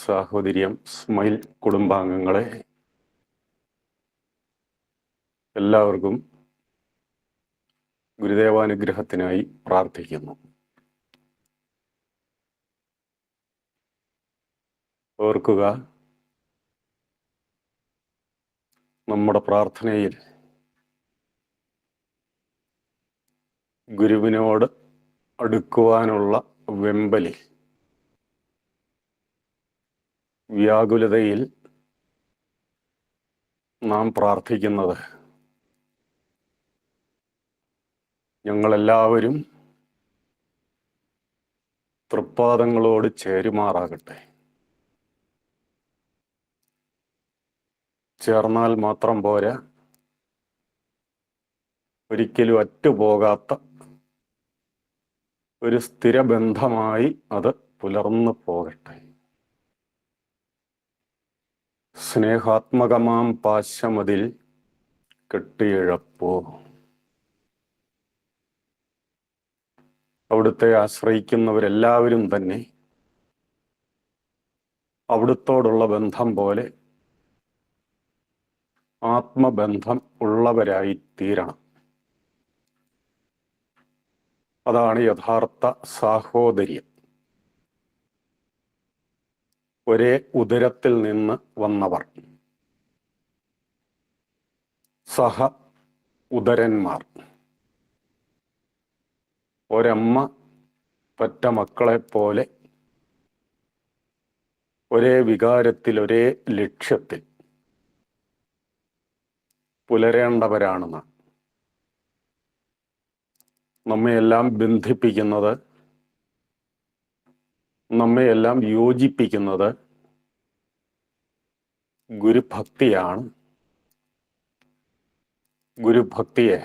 സാഹോദര്യം സ്മൈൽ കുടുംബാംഗങ്ങളെ എല്ലാവർക്കും ഗുരുദേവാനുഗ്രഹത്തിനായി പ്രാർത്ഥിക്കുന്നു. ഓർക്കുക, നമ്മുടെ പ്രാർത്ഥനയിൽ ഗുരുവിനോട് അടുക്കുവാനുള്ള വെമ്പലിൽ, വ്യാകുലതയിൽ നാം പ്രാർത്ഥിക്കുന്നത് ഞങ്ങളെല്ലാവരും തൃപ്പാദങ്ങളോട് ചേരുമാറാകട്ടെ. ചേർന്നാൽ മാത്രം പോരാ, ഒരിക്കലും അറ്റുപോകാത്ത ഒരു സ്ഥിരബന്ധമായി അത് പുലർന്നു പോകട്ടെ. സ്നേഹാത്മകമാം പാശമതിൽ കെട്ടിയിഴപ്പോ. അവിടുത്തെ ആശ്രയിക്കുന്നവരെല്ലാവരും തന്നെ അവിടുത്തോടുള്ള ബന്ധം പോലെ ആത്മബന്ധം ഉള്ളവരായി തീരണം. അതാണ് യഥാർത്ഥ സാഹോദര്യം. ഒരേ ഉദരത്തിൽ നിന്ന് വന്നവർ, സഹ ഉദരന്മാർ, ഒരമ്മ പെറ്റ മക്കളെപ്പോലെ ഒരേ വികാരത്തിൽ, ഒരേ ലക്ഷ്യത്തിൽ പുലരേണ്ടവരാണെന്ന് നമ്മയെല്ലാം ബന്ധിപ്പിക്കുന്നത്, നമ്മയെല്ലാം യോജിപ്പിക്കുന്നത് ഗുരുഭക്തിയാണ്. ഗുരുഭക്തിയെ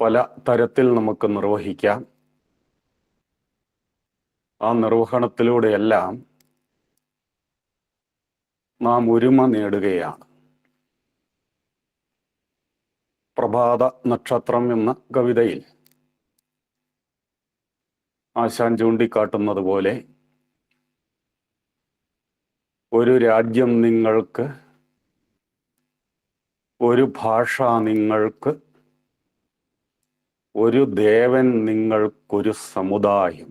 പല തരത്തിൽ നമുക്ക് നിർവഹിക്കാം. ആ നിർവഹണത്തിലൂടെയെല്ലാം നാം ഒരുമ നേടുകയാണ്. പ്രഭാത നക്ഷത്രം എന്ന കവിതയിൽ ആശാൻ ചൂണ്ടിക്കാട്ടുന്നത് പോലെ, ഒരു രാജ്യം നിങ്ങൾക്ക്, ഒരു ഭാഷ നിങ്ങൾക്ക്, ഒരു ദേവൻ നിങ്ങൾക്കൊരു സമുദായം.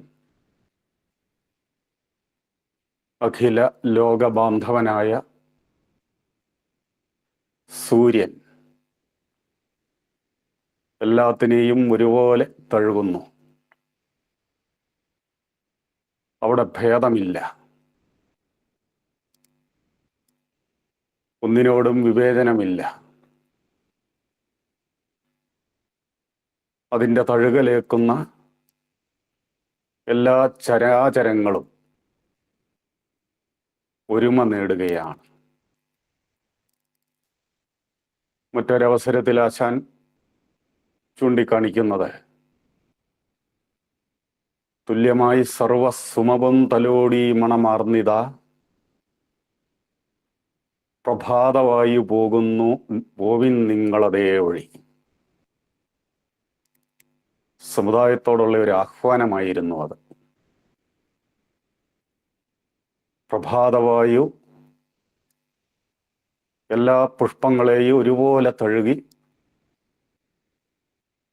അഖില ലോകബാന്ധവനായ സൂര്യൻ എല്ലാത്തിനെയും ഒരുപോലെ തഴുകുന്നു. അവിടെ ഭേദമില്ല. ഒന്നിനോടും വിവേചനമില്ല. അതിൻ്റെ തഴുകലേക്കുന്ന എല്ലാ ചരാചരങ്ങളും ഒരുമ നേടുകയാണ്. മറ്റൊരവസരത്തിൽ ആശാൻ ചൂണ്ടിക്കാണിക്കുന്നത്, തുല്യമായി സർവസുമപം തലോടി മണമാർന്നിത, പ്രഭാതവായു പോകുന്നു പോവിൻ നിങ്ങളതേ വഴി. സമുദായത്തോടുള്ള ഒരു ആഹ്വാനമായിരുന്നു അത്. പ്രഭാതവായു എല്ലാ പുഷ്പങ്ങളെയും ഒരുപോലെ തഴുകി,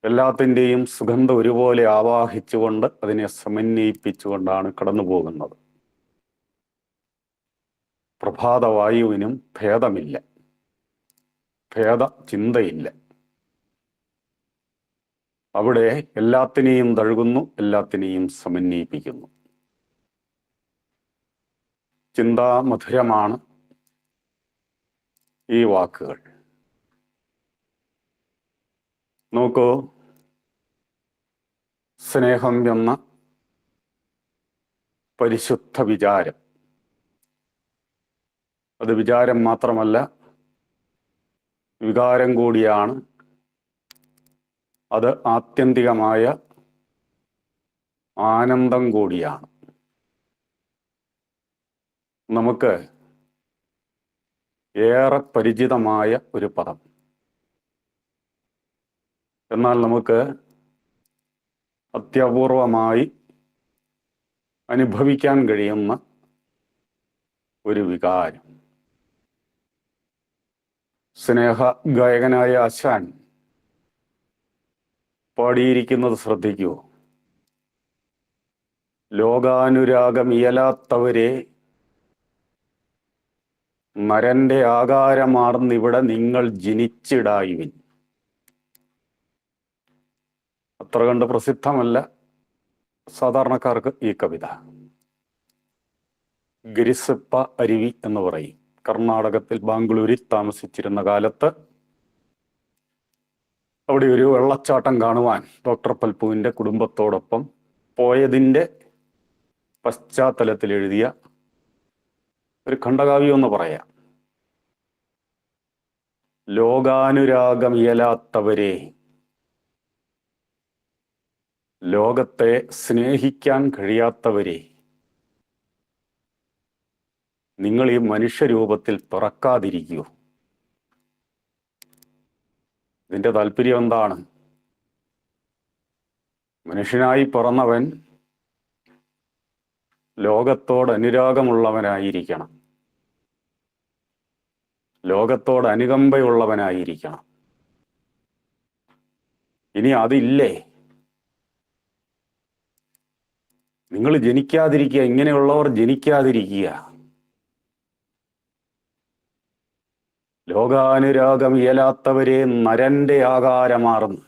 എല്ലാത്തിൻ്റെയും സുഗന്ധം ഒരുപോലെ ആവാഹിച്ചുകൊണ്ട്, അതിനെ സമന്വയിപ്പിച്ചുകൊണ്ടാണ് കടന്നു പോകുന്നത്. പ്രഭാതവായുവിനും ഭേദമില്ല, ഭേദ ചിന്തയില്ല. അവിടെ എല്ലാത്തിനെയും തഴുകുന്നു, എല്ലാത്തിനെയും സമന്വയിപ്പിക്കുന്നു. ചിന്താമധുരമാണ് ഈ വാക്കുകൾ. നോക്കൂ, സ്നേഹം എന്ന പരിശുദ്ധ വിചാരം, അത് വിചാരം മാത്രമല്ല, വികാരം കൂടിയാണ്. അത് ആത്യന്തികമായ ആനന്ദം കൂടിയാണ്. നമുക്ക് ഏറെ പരിചിതമായ ഒരു പദം. എന്നാൽ നമുക്ക് അത്യപൂർവമായി അനുഭവിക്കാൻ കഴിയുന്ന ഒരു വികാരം. സ്നേഹ ഗായകനായ ആശാൻ പാടിയിരിക്കുന്നത് ശ്രദ്ധിക്കൂ. ലോകാനുരാഗമിയലാത്തവരെ നരന്റെ ആകാരമാർന്നിവിടെ നിങ്ങൾ ജനിച്ചിടായുവിൻ. അത്ര കണ്ട് പ്രസിദ്ധമല്ല സാധാരണക്കാർക്ക് ഈ കവിത. ഗിരിസപ്പ അരുവി എന്ന് പറയും. കർണാടകത്തിൽ ബാംഗ്ലൂരിൽ താമസിച്ചിരുന്ന കാലത്ത് അവിടെ ഒരു വെള്ളച്ചാട്ടം കാണുവാൻ ഡോക്ടർ പൽപുവിൻ്റെ കുടുംബത്തോടൊപ്പം പോയതിൻ്റെ പശ്ചാത്തലത്തിൽ എഴുതിയ ഒരു ഖണ്ഡകാവ്യം എന്ന് പറയാം. ലോകാനുരാഗമിയലാത്തവരെ, ലോകത്തെ സ്നേഹിക്കാൻ കഴിയാത്തവരെ, നിങ്ങൾ ഈ മനുഷ്യരൂപത്തിൽ പിറക്കാതിരിക്കൂ. ഇതിൻ്റെ താല്പര്യം എന്താണ്? മനുഷ്യനായി പിറന്നവൻ ലോകത്തോട് അനുരാഗമുള്ളവനായിരിക്കണം, ലോകത്തോട് അനുകമ്പയുള്ളവനായിരിക്കണം. ഇനി അതില്ലേ, നിങ്ങൾ ജനിക്കാതിരിക്കുക, ഇങ്ങനെയുള്ളവർ ജനിക്കാതിരിക്കുക. ലോകാനുരാഗമിയലാത്തവരെ നരന്റെ ആകാരമാർന്ന്.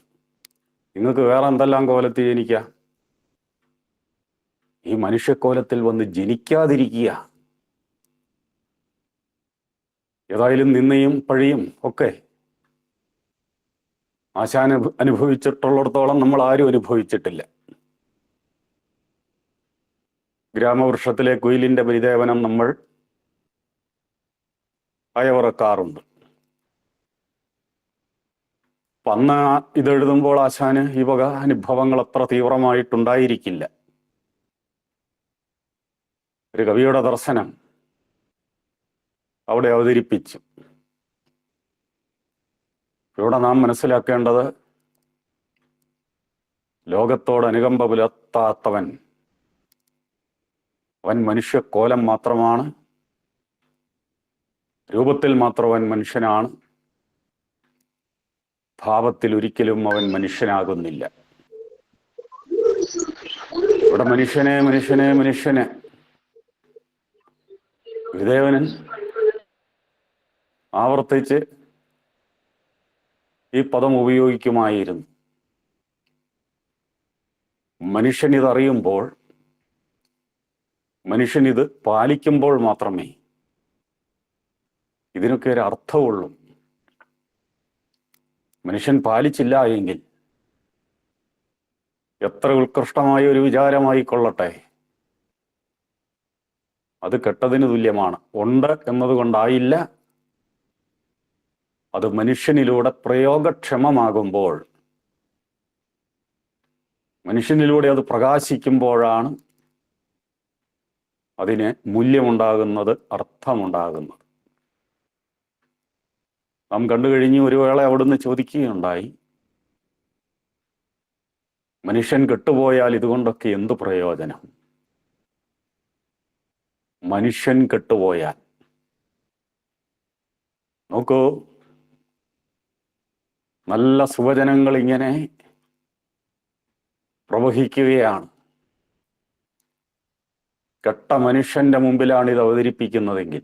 നിങ്ങൾക്ക് വേറെ എന്തെല്ലാം കോലത്തിൽ ജനിക്കുക, ഈ മനുഷ്യക്കോലത്തിൽ വന്ന് ജനിക്കാതിരിക്കുക. ഏതായാലും നിന്നയും പഴിയും ഒക്കെ ആശാൻ അനുഭവിച്ചിട്ടുള്ളിടത്തോളം നമ്മൾ ആരും അനുഭവിച്ചിട്ടില്ല. ഗ്രാമവൃക്ഷത്തിലെ കുയിലിന്റെ പരിദേവനം നമ്മൾ അയവറക്കാറുണ്ട്. അന്ന് ഇതെഴുതുമ്പോൾ ആശാന് ഈ വക അനുഭവങ്ങൾ അത്ര തീവ്രമായിട്ടുണ്ടായിരിക്കില്ല. ഒരു കവിയുടെ ദർശനം അവിടെ അവതരിപ്പിച്ചു. ഇവിടെ നാം മനസ്സിലാക്കേണ്ടത്, ലോകത്തോട് അനുകമ്പ പുലർത്താത്തവൻ അവൻ മനുഷ്യക്കോലം മാത്രമാണ്, രൂപത്തിൽ മാത്രം അവൻ മനുഷ്യനാണ്, ഭാവത്തിൽ ഒരിക്കലും അവൻ മനുഷ്യനാകുന്നില്ല. ഇവിടെ മനുഷ്യനെ മനുഷ്യനെ മനുഷ്യനെ ഗുരുദേവനൻ ആവർത്തിച്ച് ഈ പദം ഉപയോഗിക്കുമായിരുന്നു. മനുഷ്യനിതറിയുമ്പോൾ, മനുഷ്യനിത് പാലിക്കുമ്പോൾ മാത്രമേ ഇതിനൊക്കെ ഒരു അർത്ഥമുള്ളൂ. മനുഷ്യൻ പാലിച്ചില്ല എങ്കിൽ എത്ര ഉത്കൃഷ്ടമായ ഒരു വിചാരമായിക്കൊള്ളട്ടെ, അത് കെട്ടതിന് തുല്യമാണ്. ഉണ്ട് എന്നതുകൊണ്ടായില്ല, അത് മനുഷ്യനിലൂടെ പ്രയോഗക്ഷമമാകുമ്പോൾ, മനുഷ്യനിലൂടെ അത് പ്രകാശിക്കുമ്പോഴാണ് അതിന് മൂല്യമുണ്ടാകുന്നത്, അർത്ഥമുണ്ടാകുന്നത്. നാം കണ്ടു കഴിഞ്ഞ് ഒരു വേള അവിടുന്ന് ചോദിക്കുകയുണ്ടായി, മനുഷ്യൻ കെട്ടുപോയാൽ ഇതുകൊണ്ടൊക്കെ എന്ത് പ്രയോജനം? മനുഷ്യൻ കെട്ടുപോയാൽ നോക്കൂ, നല്ല സുവചനങ്ങൾ ഇങ്ങനെ പ്രവഹിക്കുകയാണ്. കെട്ട മനുഷ്യന്റെ മുമ്പിലാണ് ഇത് അവതരിപ്പിക്കുന്നതെങ്കിൽ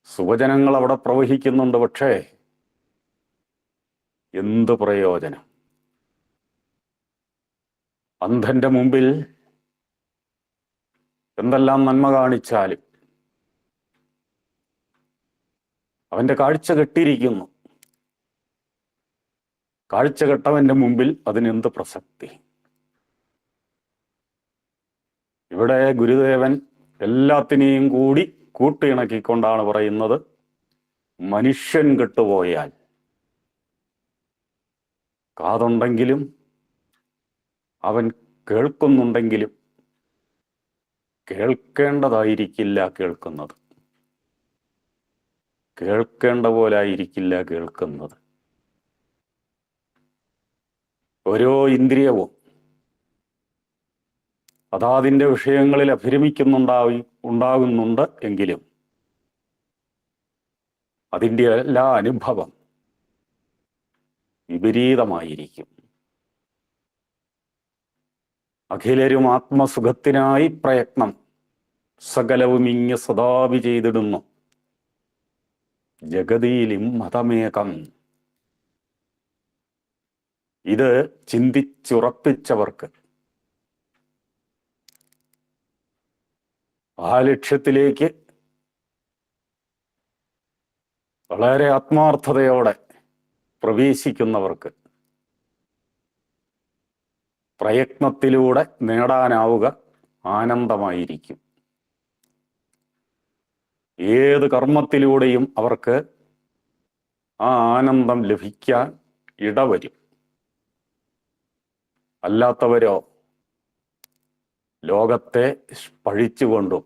സുവചനങ്ങൾ അവിടെ പ്രവഹിക്കുന്നുണ്ട്, പക്ഷേ എന്ത് പ്രയോജനം? അന്ധന്റെ മുമ്പിൽ എന്തെല്ലാം നന്മ കാണിച്ചാലും അവന്റെ കാഴ്ച കെട്ടിയിരിക്കുന്നു. കാഴ്ച കെട്ടവന്റെ മുമ്പിൽ അതിനെന്ത് പ്രസക്തി? ഇവിടെ ഗുരുദേവൻ എല്ലാത്തിനെയും കൂടി കൂട്ടിയിണക്കിക്കൊണ്ടാണ് പറയുന്നത്, മനുഷ്യൻ കെട്ടുപോയാൽ കാതുണ്ടെങ്കിലും അവൻ കേൾക്കുന്നുണ്ടെങ്കിലും കേൾക്കേണ്ടതായിരിക്കില്ല കേൾക്കുന്നത്, കേൾക്കേണ്ട പോലെ ആയിരിക്കില്ല കേൾക്കുന്നത്. ഓരോ ഇന്ദ്രിയവും അതാതിൻ്റെ വിഷയങ്ങളിൽ ഉണ്ടാകുന്നുണ്ട് എങ്കിലും അതിൻ്റെ എല്ലാ അനുഭവം വിപരീതമായിരിക്കും. അഖിലരും ആത്മസുഖത്തിനായി പ്രയത്നം സകലവും ഇങ്ങ് സദാവി ചെയ്തിടുന്നു. ജഗതിയിലും മതമേകം. ഇത് ചിന്തിച്ചുറപ്പിച്ചവർക്ക് ആ ലക്ഷ്യത്തിലേക്ക് വളരെ ആത്മാർത്ഥതയോടെ പ്രവേശിക്കുന്നവർക്ക് പ്രയത്നത്തിലൂടെ നേടാനാവുക ആനന്ദമായിരിക്കും. ഏത് കർമ്മത്തിലൂടെയും അവർക്ക് ആ ആനന്ദം ലഭിക്കാൻ ഇടവരും. അല്ലാത്തവരോ ലോകത്തെ പഴിച്ചുകൊണ്ടും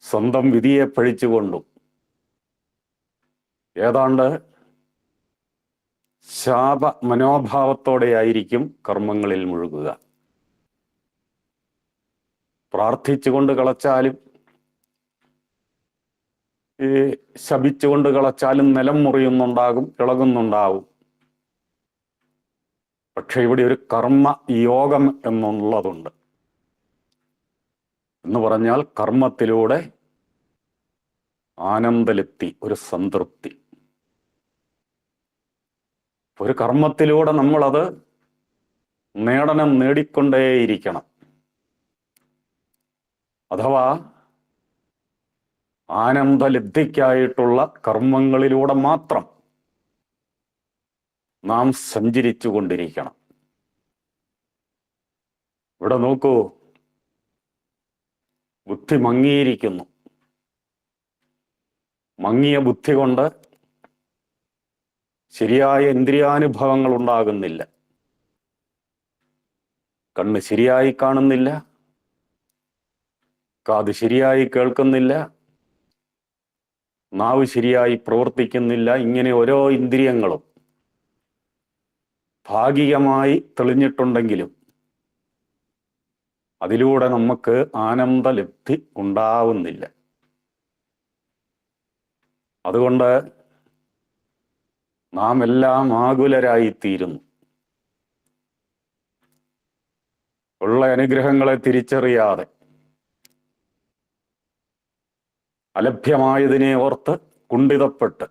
സ്വന്തം വിധിയെ പഴിച്ചുകൊണ്ടും ഏതാണ്ട് ശാപ മനോഭാവത്തോടെയായിരിക്കും കർമ്മങ്ങളിൽ മുഴുകുക. പ്രാർത്ഥിച്ചുകൊണ്ട് കളച്ചാലും ശപിച്ചുകൊണ്ട് കളച്ചാലും നിലം മുറിയുന്നുണ്ടാകും, ഇളകുന്നുണ്ടാവും. പക്ഷെ ഇവിടെ ഒരു കർമ്മ യോഗം എന്നുള്ളതുണ്ട്. എന്ന് പറഞ്ഞാൽ കർമ്മത്തിലൂടെ ആനന്ദലബ്ധി, ഒരു സംതൃപ്തി. ഒരു കർമ്മത്തിലൂടെ നമ്മളത് നേടിക്കൊണ്ടേയിരിക്കണം. അഥവാ ആനന്ദലബ്ധിക്കായിട്ടുള്ള കർമ്മങ്ങളിലൂടെ മാത്രം നാം സഞ്ചരിച്ചു കൊണ്ടിരിക്കണം. ഇവിടെ നോക്കൂ, ബുദ്ധി മങ്ങിയിരിക്കുന്നു. മങ്ങിയ ബുദ്ധി കൊണ്ട് ശരിയായ ഇന്ദ്രിയാനുഭവങ്ങൾ ഉണ്ടാകുന്നില്ല. കണ്ണ് ശരിയായി കാണുന്നില്ല, കാത് ശരിയായി കേൾക്കുന്നില്ല, നാവ് ശരിയായി പ്രവർത്തിക്കുന്നില്ല. ഇങ്ങനെ ഓരോ ഇന്ദ്രിയങ്ങളും ഭാഗികമായി തെളിഞ്ഞിട്ടുണ്ടെങ്കിലും അതിലൂടെ നമുക്ക് ആനന്ദലബ്ധി ഉണ്ടാവുന്നില്ല. അതുകൊണ്ട് നാം എല്ലാം ആകുലരായിത്തീരുന്നു. ഉള്ള അനുഗ്രഹങ്ങളെ തിരിച്ചറിയാതെ അലഭ്യമായതിനെ ഓർത്ത് കുണ്ഠിതപ്പെട്ട്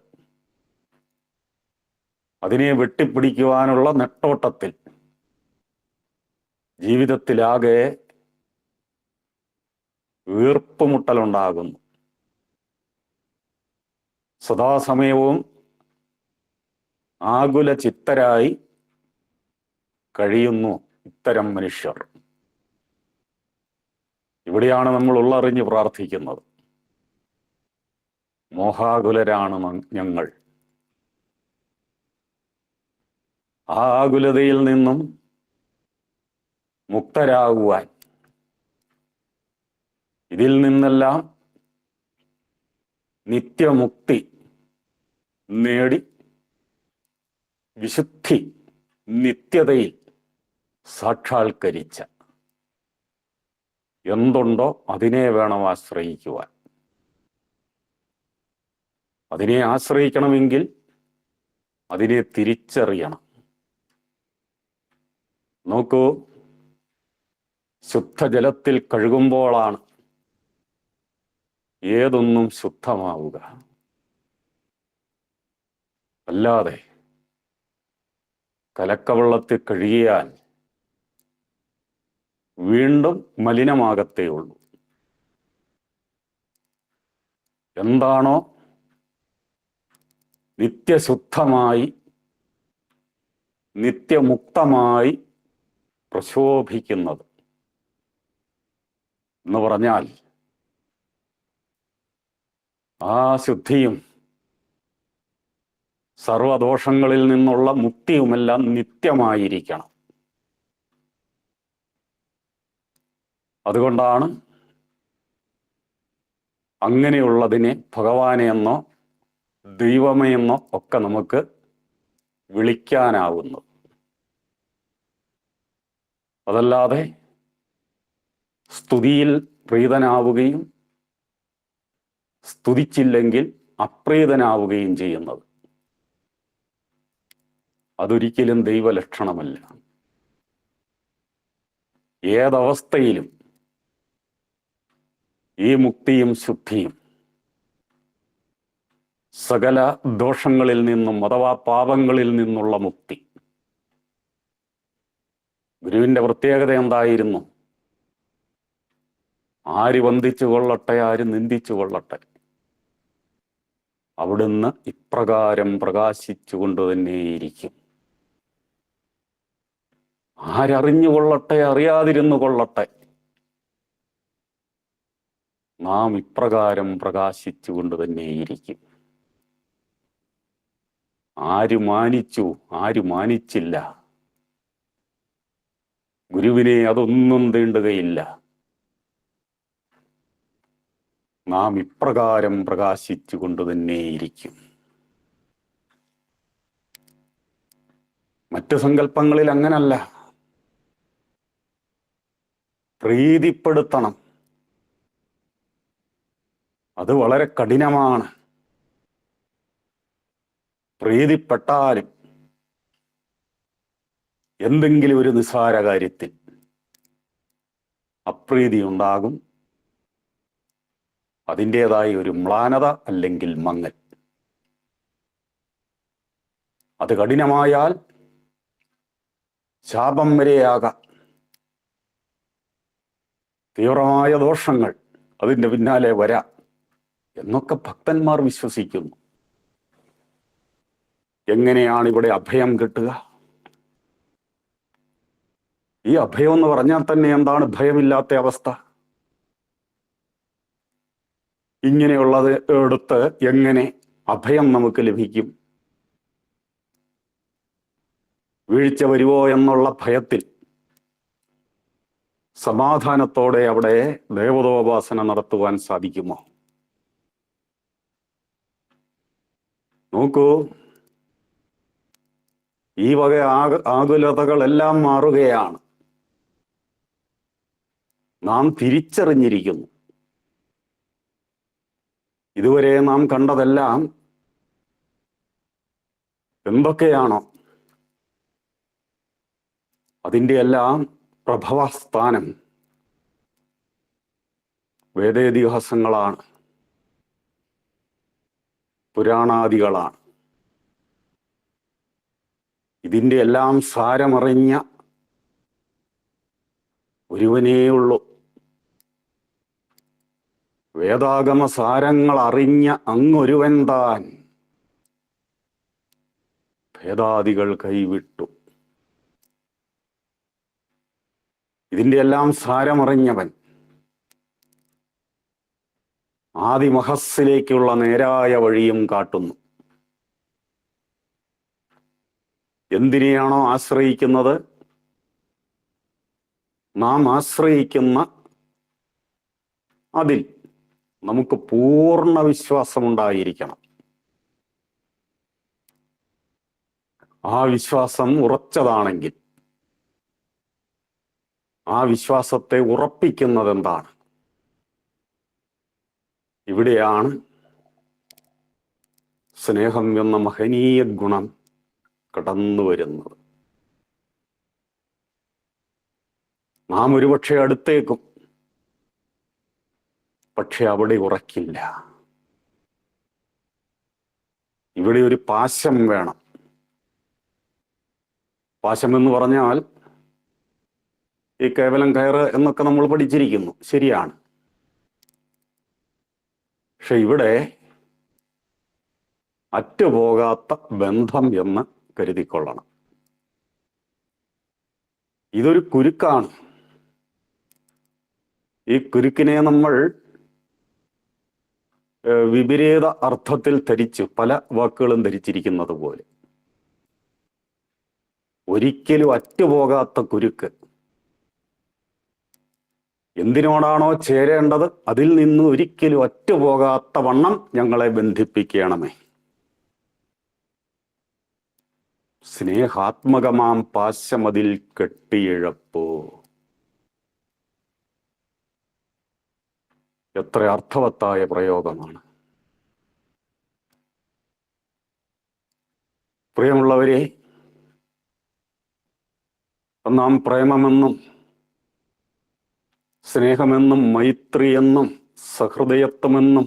അതിനെ വെട്ടിപ്പിടിക്കുവാനുള്ള നെട്ടോട്ടത്തിൽ ജീവിതത്തിലാകെ വീർപ്പുമുട്ടലുണ്ടാകുന്നു. സദാസമയവും ആകുല ചിത്തരായി കഴിയുന്നു ഇത്തരം മനുഷ്യർ. ഇവിടെയാണ് നമ്മൾ ഉള്ളറിഞ്ഞ് പ്രാർത്ഥിക്കുന്നത്. മോഹാകുലരാണ് ഞങ്ങൾ. ആ ആകുലതയിൽ നിന്നും മുക്തരാകുവാൻ, ഇതിൽ നിന്നെല്ലാം നിത്യമുക്തി നേടി വിശുദ്ധി നിത്യതയിൽ സാക്ഷാത്കരിച്ച എന്തുണ്ടോ അതിനെ വേണം ആശ്രയിക്കുവാൻ. അതിനെ ആശ്രയിക്കണമെങ്കിൽ അതിനെ തിരിച്ചറിയണം. നോക്കൂ, ശുദ്ധജലത്തിൽ കഴുകുമ്പോഴാണ് ഏതൊന്നും ശുദ്ധമാവുക. അല്ലാതെ കലക്കവെള്ളത്തിൽ കഴുകിയാൽ വീണ്ടും മലിനമാകത്തേ ഉള്ളൂ. എന്താണോ നിത്യശുദ്ധമായി നിത്യമുക്തമായി പ്രശോഭിക്കുന്നത് എന്ന് പറഞ്ഞാൽ ആ ശുദ്ധിയും സർവദോഷങ്ങളിൽ നിന്നുള്ള മുക്തിയുമെല്ലാം നിത്യമായിരിക്കണം. അതുകൊണ്ടാണ് അങ്ങനെയുള്ളതിനെ ഭഗവാനെ എന്നോ ദൈവമേ എന്നോ ഒക്കെ നമുക്ക് വിളിക്കാനാവുന്നു. അതല്ലാതെ സ്തുതിയിൽ പ്രീതനാവുകയും സ്തുതിച്ചില്ലെങ്കിൽ അപ്രീതനാവുകയും ചെയ്യുന്നത്. അതൊരിക്കലും ദൈവലക്ഷണമല്ല. ഏതവസ്ഥയിലും ഈ മുക്തിയും ശുദ്ധിയും സകല ദോഷങ്ങളിൽ നിന്നും അഥവാ പാപങ്ങളിൽ നിന്നുള്ള മുക്തി, ഗുരുവിന്റെ പ്രത്യേകത എന്തായിരുന്നു? ആര് വന്ദിച്ചു കൊള്ളട്ടെ, ആര് നിന്ദിച്ചു കൊള്ളട്ടെ, അവിടുന്ന് ഇപ്രകാരം പ്രകാശിച്ചുകൊണ്ട് തന്നെയിരിക്കും. ആരറിഞ്ഞു കൊള്ളട്ടെ, അറിയാതിരുന്നു കൊള്ളട്ടെ, നാം ഇപ്രകാരം പ്രകാശിച്ചുകൊണ്ട് തന്നെയിരിക്കും. ആര് മാനിച്ചു, ആര് മാനിച്ചില്ല, ഗുരുവിനെ അതൊന്നും തീണ്ടുകയില്ല. നാം ഇപ്രകാരം പ്രകാശിച്ചുകൊണ്ട് തന്നെയിരിക്കും. മറ്റു സങ്കല്പങ്ങളിൽ അങ്ങനല്ല. പ്രീതിപ്പെടുത്തണം, അത് വളരെ കഠിനമാണ്. പ്രീതിപ്പെട്ടാലും എന്തെങ്കിലും ഒരു നിസ്സാര കാര്യത്തിൽ അപ്രീതി ഉണ്ടാകും. അതിൻ്റെതായ ഒരു മ്ലാനത അല്ലെങ്കിൽ മങ്ങൽ. അത് കഠിനമായാൽ ശാപം വരെയാകാം. തീവ്രമായ ദോഷങ്ങൾ അതിൻ്റെ പിന്നാലെ വരാം എന്നൊക്കെ ഭക്തന്മാർ വിശ്വസിക്കുന്നു. എങ്ങനെയാണ് ഇവിടെ അഭയം കിട്ടുക? ഈ അഭയം എന്ന് പറഞ്ഞാൽ തന്നെ എന്താണ് ഭയമില്ലാത്ത അവസ്ഥ? ഇങ്ങനെയുള്ളത് എടുത്ത് എങ്ങനെ അഭയം നമുക്ക് ലഭിക്കും? വീഴ്ച വരുവോ എന്നുള്ള ഭയത്തിൽ സമാധാനത്തോടെ അവിടെ ദേവതോപാസന നടത്തുവാൻ സാധിക്കുമോ? നോക്കൂ, ഈ വക ആകുലതകളെല്ലാം മാറുകയാണ്. നാം തിരിച്ചറിഞ്ഞിരിക്കുന്നു. ഇതുവരെ നാം കണ്ടതെല്ലാം എന്തൊക്കെയാണോ അതിൻ്റെ എല്ലാം പ്രഭവസ്ഥാനം വേദേതിഹാസങ്ങളാണ്, പുരാണാദികളാണ്. ഇതിൻ്റെ എല്ലാം സാരമറിഞ്ഞ ഒരുവനേയുള്ളൂ. വേദാഗമ സാരങ്ങൾ അറിഞ്ഞ അങ്ങൊരുവൻ താൻ ഭേദാദികൾ കൈവിട്ടു. ഇതിൻ്റെ എല്ലാം സാരമറിഞ്ഞവൻ ആദിമഹസ്സിലേക്കുള്ള നേരായ വഴിയും കാട്ടുന്നു. എന്തിനെയാണോ ആശ്രയിക്കുന്നത്, നാം ആശ്രയിക്കുന്ന അതിൽ നമുക്ക് പൂർണ്ണ വിശ്വാസമുണ്ടായിരിക്കണം. ആ വിശ്വാസം ഉറച്ചതാണെങ്കിൽ ആ വിശ്വാസത്തെ ഉറപ്പിക്കുന്നത് എന്താണ്? ഇവിടെയാണ് സ്നേഹം എന്ന മഹനീയ ഗുണം കടന്നു വരുന്നത്. നാം ഒരുപക്ഷെ അടുത്തേക്കും, പക്ഷെ അവിടെ ഉറക്കില്ല. ഇവിടെ ഒരു പാശം വേണം. പാശം എന്ന് പറഞ്ഞാൽ ഈ കേവലം കയറ് എന്നൊക്കെ നമ്മൾ പഠിച്ചിരിക്കുന്നു, ശരിയാണ്. പക്ഷെ ഇവിടെ അറ്റുപോകാത്ത ബന്ധം എന്ന് കരുതിക്കൊള്ളണം. ഇതൊരു കുരുക്കാണ്. ഈ കുരുക്കിനെ നമ്മൾ വിപരീത അർത്ഥത്തിൽ ധരിച്ചു, പല വാക്കുകളും ധരിച്ചിരിക്കുന്നത് പോലെ. ഒരിക്കലും അറ്റുപോകാത്ത കുരുക്ക്. എന്തിനോടാണോ ചേരേണ്ടത് അതിൽ നിന്ന് ഒരിക്കലും അറ്റുപോകാത്ത വണ്ണം ഞങ്ങളെ ബന്ധിപ്പിക്കണമേ. സ്നേഹാത്മകമാം പാശമതിൽ കെട്ടിയിഴപ്പോ. എത്ര അർത്ഥവത്തായ പ്രയോഗമാണ്. പ്രിയമുള്ളവരെ, നാം പ്രേമമെന്നും സ്നേഹമെന്നും മൈത്രിയെന്നും സഹൃദയത്വമെന്നും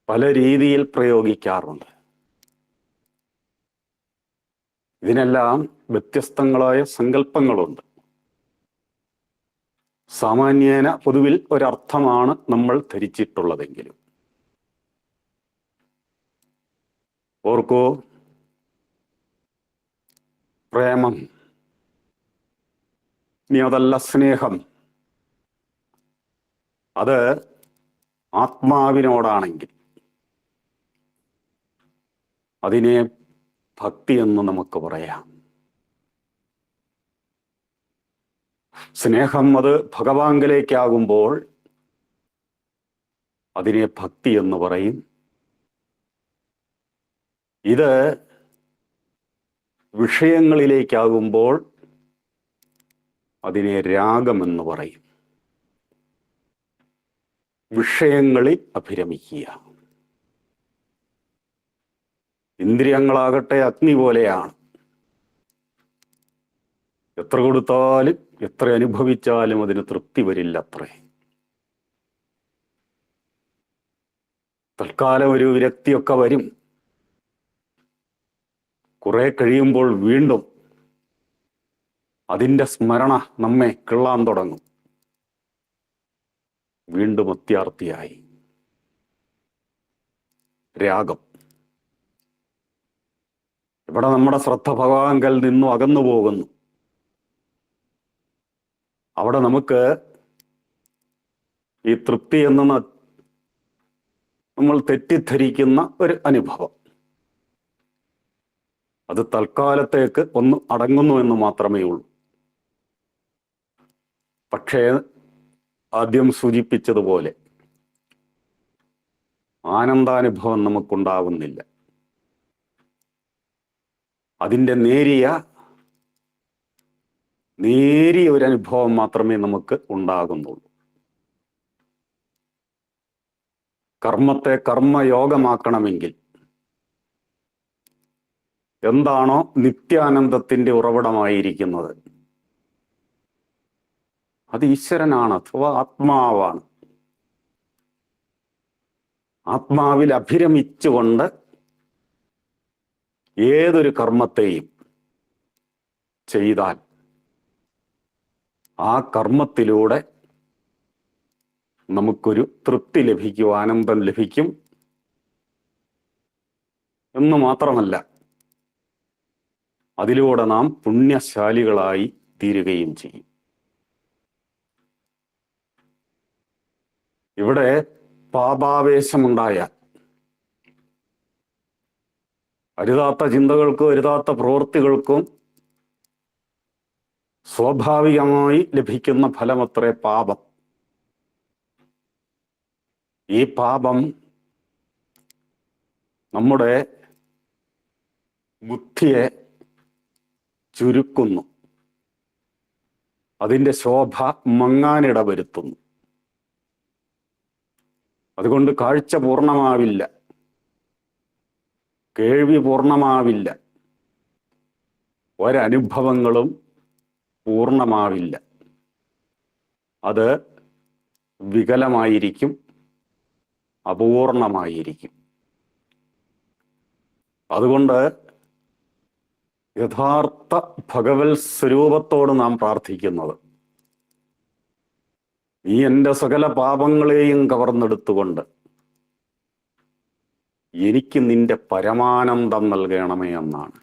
പല രീതിയിൽ പ്രയോഗിക്കാറുണ്ട്. ഇതിനെല്ലാം വ്യത്യസ്തങ്ങളായ സങ്കല്പങ്ങളുണ്ട്. സാമാന്യേന പൊതുവിൽ ഒരർത്ഥമാണ് നമ്മൾ ധരിച്ചിട്ടുള്ളതെങ്കിലും ഓർക്കൂ, പ്രേമം, ഇനി അതല്ല സ്നേഹം, അത് ആത്മാവിനോടാണെങ്കിൽ അതിനെ ഭക്തി എന്ന് നമുക്ക് പറയാം. സ്നേഹം അത് ഭഗവാങ്കലേക്കാകുമ്പോൾ അതിനെ ഭക്തി എന്ന് പറയും. ഇത് വിഷയങ്ങളിലേക്കാകുമ്പോൾ അതിനെ രാഗമെന്ന് പറയും. വിഷയങ്ങളിൽ അഭിരമിക്കുക. ഇന്ദ്രിയങ്ങളാകട്ടെ അഗ്നി പോലെയാണ്. എത്ര കൊടുത്താലും എത്ര അനുഭവിച്ചാലും അതിന് തൃപ്തി വരില്ല. അത്രേ തൽക്കാലം ഒരു വിരക്തിയൊക്കെ വരും. കുറെ കഴിയുമ്പോൾ വീണ്ടും അതിൻ്റെ സ്മരണ നമ്മെ കിള്ളാൻ തുടങ്ങും. വീണ്ടും അത്യാർത്തിയായി. രാഗം. ഇവിടെ നമ്മുടെ ശ്രദ്ധ ഭഗവാങ്കൽ നിന്നും അകന്നു പോകുന്നു. അവിടെ നമുക്ക് ഈ തൃപ്തി എന്ന് നമ്മൾ തെറ്റിദ്ധരിക്കുന്ന ഒരു അനുഭവം, അത് തൽക്കാലത്തേക്ക് ഒന്ന് അടങ്ങുന്നു എന്ന് മാത്രമേ ഉള്ളൂ. പക്ഷേ ആദ്യം സൂചിപ്പിച്ചതുപോലെ ആനന്ദാനുഭവം നമുക്കുണ്ടാവുന്നില്ല. അതിൻ്റെ നേരിയ ഒരു അനുഭവം മാത്രമേ നമുക്ക് ഉണ്ടാകുന്നുള്ളൂ. കർമ്മത്തെ കർമ്മയോഗമാക്കണമെങ്കിൽ എന്താണോ നിത്യാനന്ദത്തിൻ്റെ ഉറവിടമായിരിക്കുന്നത് അത് ഈശ്വരനാണ്, അഥവാ ആത്മാവാണ്. ആത്മാവിൽ അഭിരമിച്ചുകൊണ്ട് ഏതൊരു കർമ്മത്തെയും ചെയ്താൽ ആ കർമ്മത്തിലൂടെ നമുക്കൊരു തൃപ്തി ലഭിക്കും, ആനന്ദം ലഭിക്കും എന്ന് മാത്രമല്ല, അതിലൂടെ നാം പുണ്യശാലികളായി തീരുകയും ചെയ്യും. ഇവിടെ പാപാവേശമുണ്ടായാൽ, അരുതാത്ത ചിന്തകൾക്കും അരുതാത്ത പ്രവൃത്തികൾക്കും സ്വാഭാവികമായി ലഭിക്കുന്ന ഫലമത്രേ പാപം. ഈ പാപം നമ്മുടെ ബുദ്ധിയെ ചുരുക്കുന്നു, അതിൻ്റെ ശോഭ മങ്ങാനിട വരുത്തുന്നു. അതുകൊണ്ട് കാഴ്ച പൂർണ്ണമാവില്ല, കേൾവി പൂർണ്ണമാവില്ല, ഒരനുഭവങ്ങളും പൂർണ്ണമാവില്ല. അത് വികലമായിരിക്കും, അപൂർണമായിരിക്കും. അതുകൊണ്ട് യഥാർത്ഥ ഭഗവത് സ്വരൂപത്തോട് നാം പ്രാർത്ഥിക്കുന്നത്, നീ എൻ്റെ സകല പാപങ്ങളെയും കവർന്നെടുത്തുകൊണ്ട് എനിക്ക് നിന്റെ പരമാനന്ദം നൽകണമേ എന്നാണ്.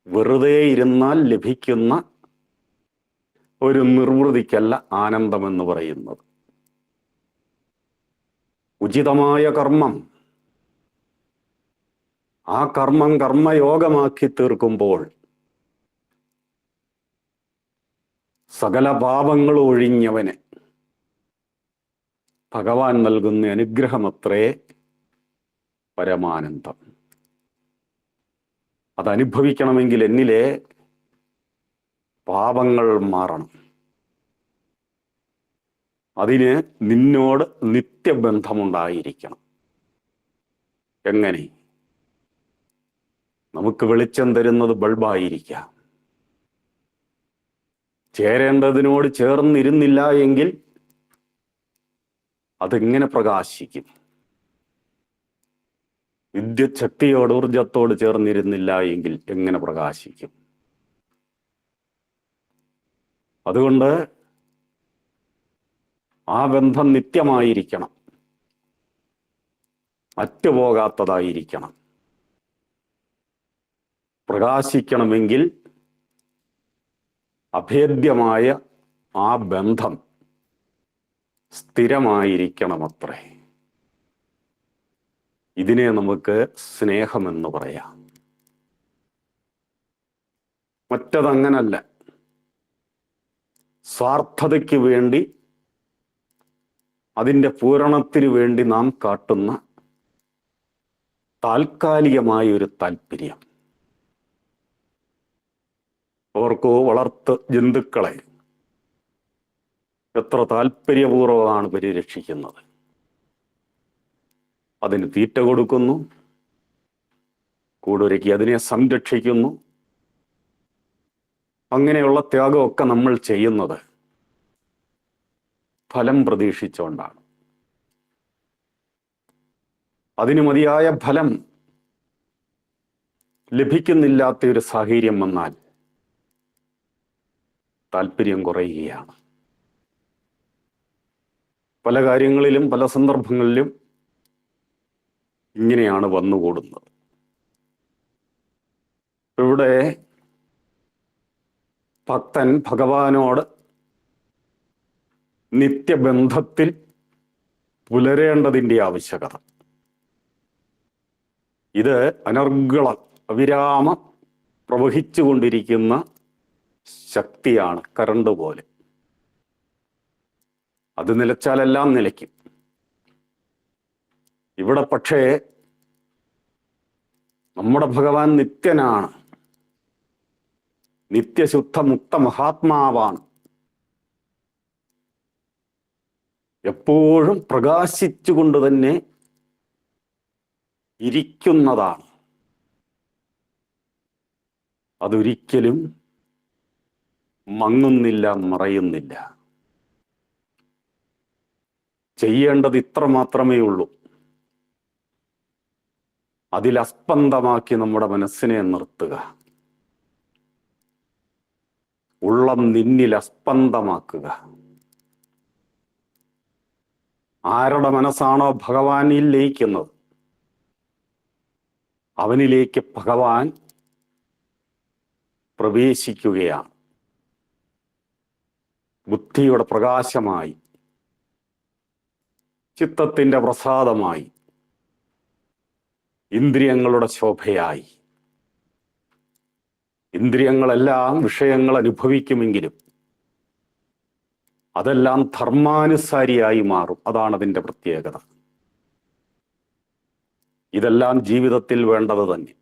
വെറുതെ ഇരുന്നാൽ ലഭിക്കുന്ന ഒരു നിർവൃതിക്കല്ല ആനന്ദമെന്ന് പറയുന്നത്. ഉചിതമായ കർമ്മം, ആ കർമ്മം കർമ്മയോഗമാക്കി തീർക്കുമ്പോൾ സകല പാപങ്ങളും ഒഴിഞ്ഞവന് ഭഗവാൻ നൽകുന്ന അനുഗ്രഹമത്രേ പരമാനന്ദം. അതനുഭവിക്കണമെങ്കിൽ എന്നിലെ പാപങ്ങൾ മാറണം. അതിന് നിന്നോട് നിത്യബന്ധമുണ്ടായിരിക്കണം. എങ്ങനെ? നമുക്ക് വെളിച്ചം തരുന്നത് ബൾബായിരിക്കാം. ചേരേണ്ടതിനോട് ചേർന്നിരുന്നില്ല എങ്കിൽ അതെങ്ങനെ പ്രകാശിക്കും? വിദ്യുത് ശക്തിയോട്, ഊർജത്തോട് ചേർന്നിരുന്നില്ല എങ്കിൽ എങ്ങനെ പ്രകാശിക്കും? അതുകൊണ്ട് ആ ബന്ധം നിത്യമായിരിക്കണം, അറ്റുപോകാത്തതായിരിക്കണം. പ്രകാശിക്കണമെങ്കിൽ അഭേദ്യമായ ആ ബന്ധം സ്ഥിരമായിരിക്കണമത്രേ. ഇതിനെ നമുക്ക് സ്നേഹമെന്ന് പറയാം. മറ്റതങ്ങനല്ല. സ്വാർത്ഥതയ്ക്ക് വേണ്ടി, അതിൻ്റെ പൂരണത്തിന് വേണ്ടി നാം കാട്ടുന്ന താൽക്കാലികമായ ഒരു താല്പര്യം. ഓർക്കോ, വളർത്ത് ജന്തുക്കളെ എത്ര താല്പര്യപൂർവ്വമാണ് പരിരക്ഷിക്കുന്നത്. അതിന് തീറ്റ കൊടുക്കുന്നു, കൂടൊരുക്കി അതിനെ സംരക്ഷിക്കുന്നു. അങ്ങനെയുള്ള ത്യാഗമൊക്കെ നമ്മൾ ചെയ്യുന്നത് ഫലം പ്രതീക്ഷിച്ചുകൊണ്ടാണ്. അതിന് മതിയായ ഫലം ലഭിക്കുന്നില്ലാത്ത ഒരു സാഹചര്യം വന്നാൽ താല്പര്യം കുറയുകയാണ്. പല കാര്യങ്ങളിലും പല സന്ദർഭങ്ങളിലും ഇങ്ങനെയാണ് വന്നുകൂടുന്നത്. ഇവിടെ ഭക്തൻ ഭഗവാനോട് നിത്യബന്ധത്തിൽ പുലരേണ്ടതിൻ്റെ ആവശ്യകത, ഇത് അനർഗള അവിരാമം പ്രവഹിച്ചുകൊണ്ടിരിക്കുന്ന ശക്തിയാണ്, കറണ്ട് പോലെ. അത് നിലച്ചാലെല്ലാം നിലയ്ക്കും. ഇവിടെ പക്ഷേ നമ്മുടെ ഭഗവാൻ നിത്യനാണ്, നിത്യശുദ്ധ മുക്ത മഹാത്മാവാണ്, എപ്പോഴും പ്രകാശിച്ചുകൊണ്ട് തന്നെ ഇരിക്കുന്നതാണ്. അതൊരിക്കലും മങ്ങുന്നില്ല, മറയുന്നില്ല. ചെയ്യേണ്ടത് ഇത്ര മാത്രമേ ഉള്ളൂ. അതിലസ്പന്ദമാക്കി നമ്മുടെ മനസ്സിനെ നിർത്തുക. ഉള്ളം നിന്നിൽ അസ്പന്ദമാക്കുക. ആരുടെ മനസ്സാണോ ഭഗവാനിൽ ലയിക്കുന്നത്, അവനിലേക്ക് ഭഗവാൻ പ്രവേശിക്കുകയാണ്. ബുദ്ധിയുടെ പ്രകാശമായി, ചിത്തത്തിൻ്റെ പ്രസാദമായി, ഇന്ദ്രിയങ്ങളുടെ ശോഭയായി. ഇന്ദ്രിയങ്ങളെല്ലാം വിഷയങ്ങൾ അനുഭവിക്കുമെങ്കിലും അതെല്ലാം ധർമാനുസാരിയായി മാറും. അതാണ് അതിൻ്റെ പ്രത്യേകത. ഇതെല്ലാം ജീവിതത്തിൽ വേണ്ടത് തന്നെ.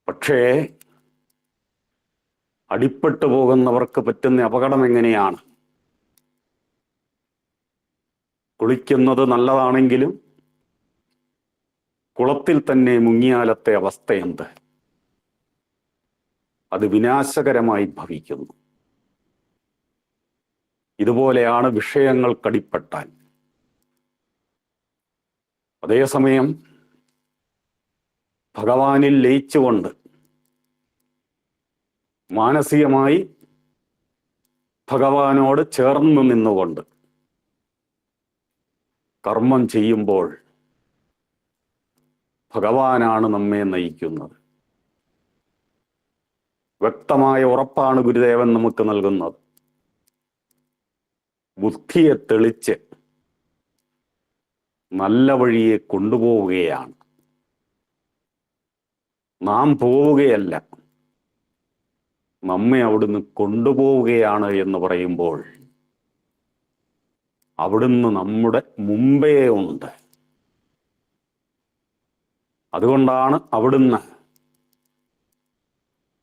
പക്ഷേ അടിപ്പെട്ടു പോകുന്നവർക്ക് പറ്റുന്ന അപകടം എങ്ങനെയാണ്? കുളിക്കുന്നത് നല്ലതാണെങ്കിലും കുളത്തിൽ തന്നെ മുങ്ങിയാലത്തെ അവസ്ഥ എന്ത്? അത് വിനാശകരമായി ഭവിക്കുന്നു. ഇതുപോലെയാണ് വിഷയങ്ങൾക്കടിപ്പെട്ടാൽ. അതേസമയം ഭഗവാനിൽ ലയിച്ചുകൊണ്ട് മാനസികമായി ഭഗവാനോട് ചേർന്ന് നിന്നുകൊണ്ട് കർമ്മം ചെയ്യുമ്പോൾ ഭഗവാനാണ് നമ്മെ നയിക്കുന്നത്. വ്യക്തമായ ഉറപ്പാണ് ഗുരുദേവൻ നമുക്ക് നൽകുന്നത്. ബുദ്ധിയെ തെളിച്ച് നല്ല വഴിയെ കൊണ്ടുപോവുകയാണ്. നാം പോവുകയല്ല, നമ്മെ അവിടുന്ന് കൊണ്ടുപോവുകയാണ് എന്ന് പറയുമ്പോൾ അവിടുന്ന് നമ്മുടെ മുമ്പേ ഉണ്ട്. അതുകൊണ്ടാണ് അവിടുന്ന്